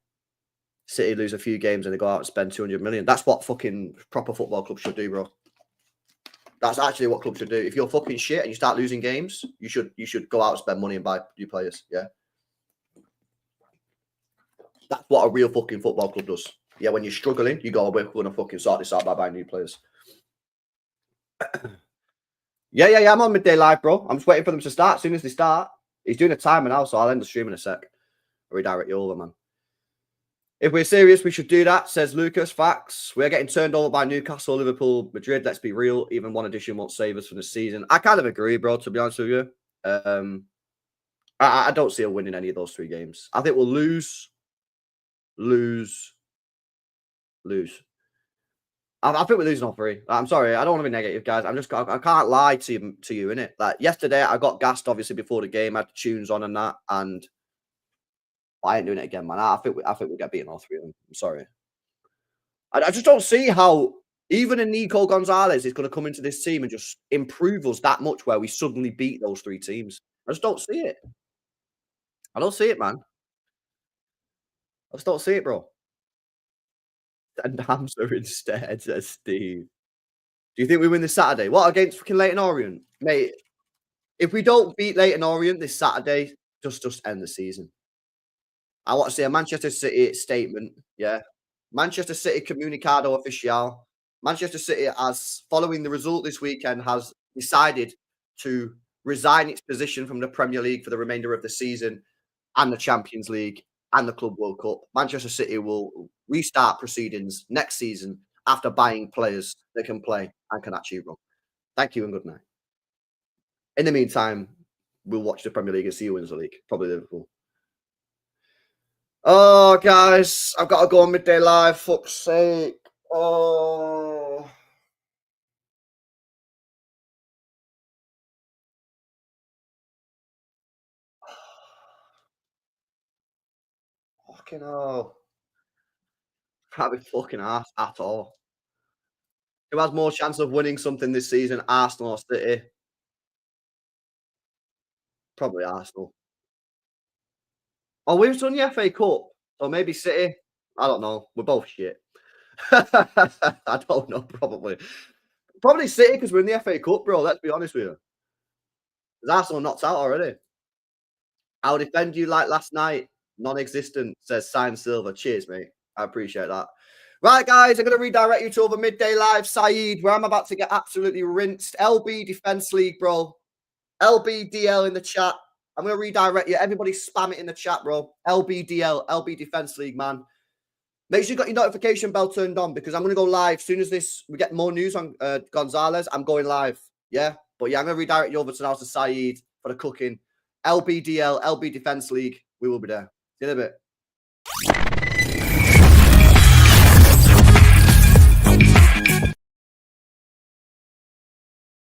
S2: City lose a few games and they go out and spend 200 million. That's what fucking proper football clubs should do, bro. That's actually what clubs should do. If you're fucking shit and you start losing games, you should go out and spend money and buy new players. Yeah. That's what a real fucking football club does. Yeah, when you're struggling, you go, we're going to fucking sort this out by buying new players. Yeah, I'm on midday live, bro. I'm just waiting for them to start. As soon as they start, he's doing a timer now, so I'll end the stream in a sec. I'll redirect you over, man. If we're serious, we should do that, says Lucas. Facts. We're getting turned over by Newcastle, Liverpool, Madrid. Let's be real. Even one addition won't save us from the season. I kind of agree, bro, to be honest with you. I don't see a win in any of those 3 games. I think we'll lose. I think we're losing all 3. I'm sorry. I don't want to be negative, guys. I can't lie to you, innit? Like, yesterday, I got gassed, obviously, before the game. I had the tunes on and that, and I ain't doing it again, man. I think we'll get beaten all 3 of them. I'm sorry. I just don't see how even a Nico Gonzalez is going to come into this team and just improve us that much where we suddenly beat those 3 teams. I just don't see it. I don't see it, man. I just don't see it, bro. And Hamza instead, says Steve. Do you think we win this Saturday? What, against fucking Leyton Orient? Mate, if we don't beat Leyton Orient this Saturday, just end the season. I want to see a Manchester City statement, yeah. Manchester City Comunicado Oficial. Manchester City, as following the result this weekend, has decided to resign its position from the Premier League for the remainder of the season and the Champions League and the Club World Cup. Manchester City will restart proceedings next season after buying players that can play and can actually run. Thank you and good night. In the meantime, we'll watch the Premier League and see who wins the league. Probably Liverpool. Oh, guys, I've got to go on midday live. Fuck's sake. Oh. Fucking hell. Can't be fucking arsed at all. Who has more chance of winning something this season, Arsenal or City? Probably Arsenal. Oh, we've done the FA Cup. Or maybe City. I don't know. We're both shit. I don't know, probably. Probably City because we're in the FA Cup, bro. Let's be honest with you. Because Arsenal knocked out already. I'll defend you like last night. Non-existent, says Sign Silver. Cheers, mate. I appreciate that. Right, guys, I'm going to redirect you to over midday live, Saeed, where I'm about to get absolutely rinsed. LB Defense League, bro. LBDL in the chat. I'm going to redirect you. Everybody spam it in the chat, bro. LBDL, LB Defense League, man. Make sure you got your notification bell turned on because I'm going to go live. As soon as we get more news on Gonzalez, I'm going live. Yeah? But yeah, I'm going to redirect you over to now to Saeed for the cooking. LBDL, LB Defense League. We will be there. See you in a bit.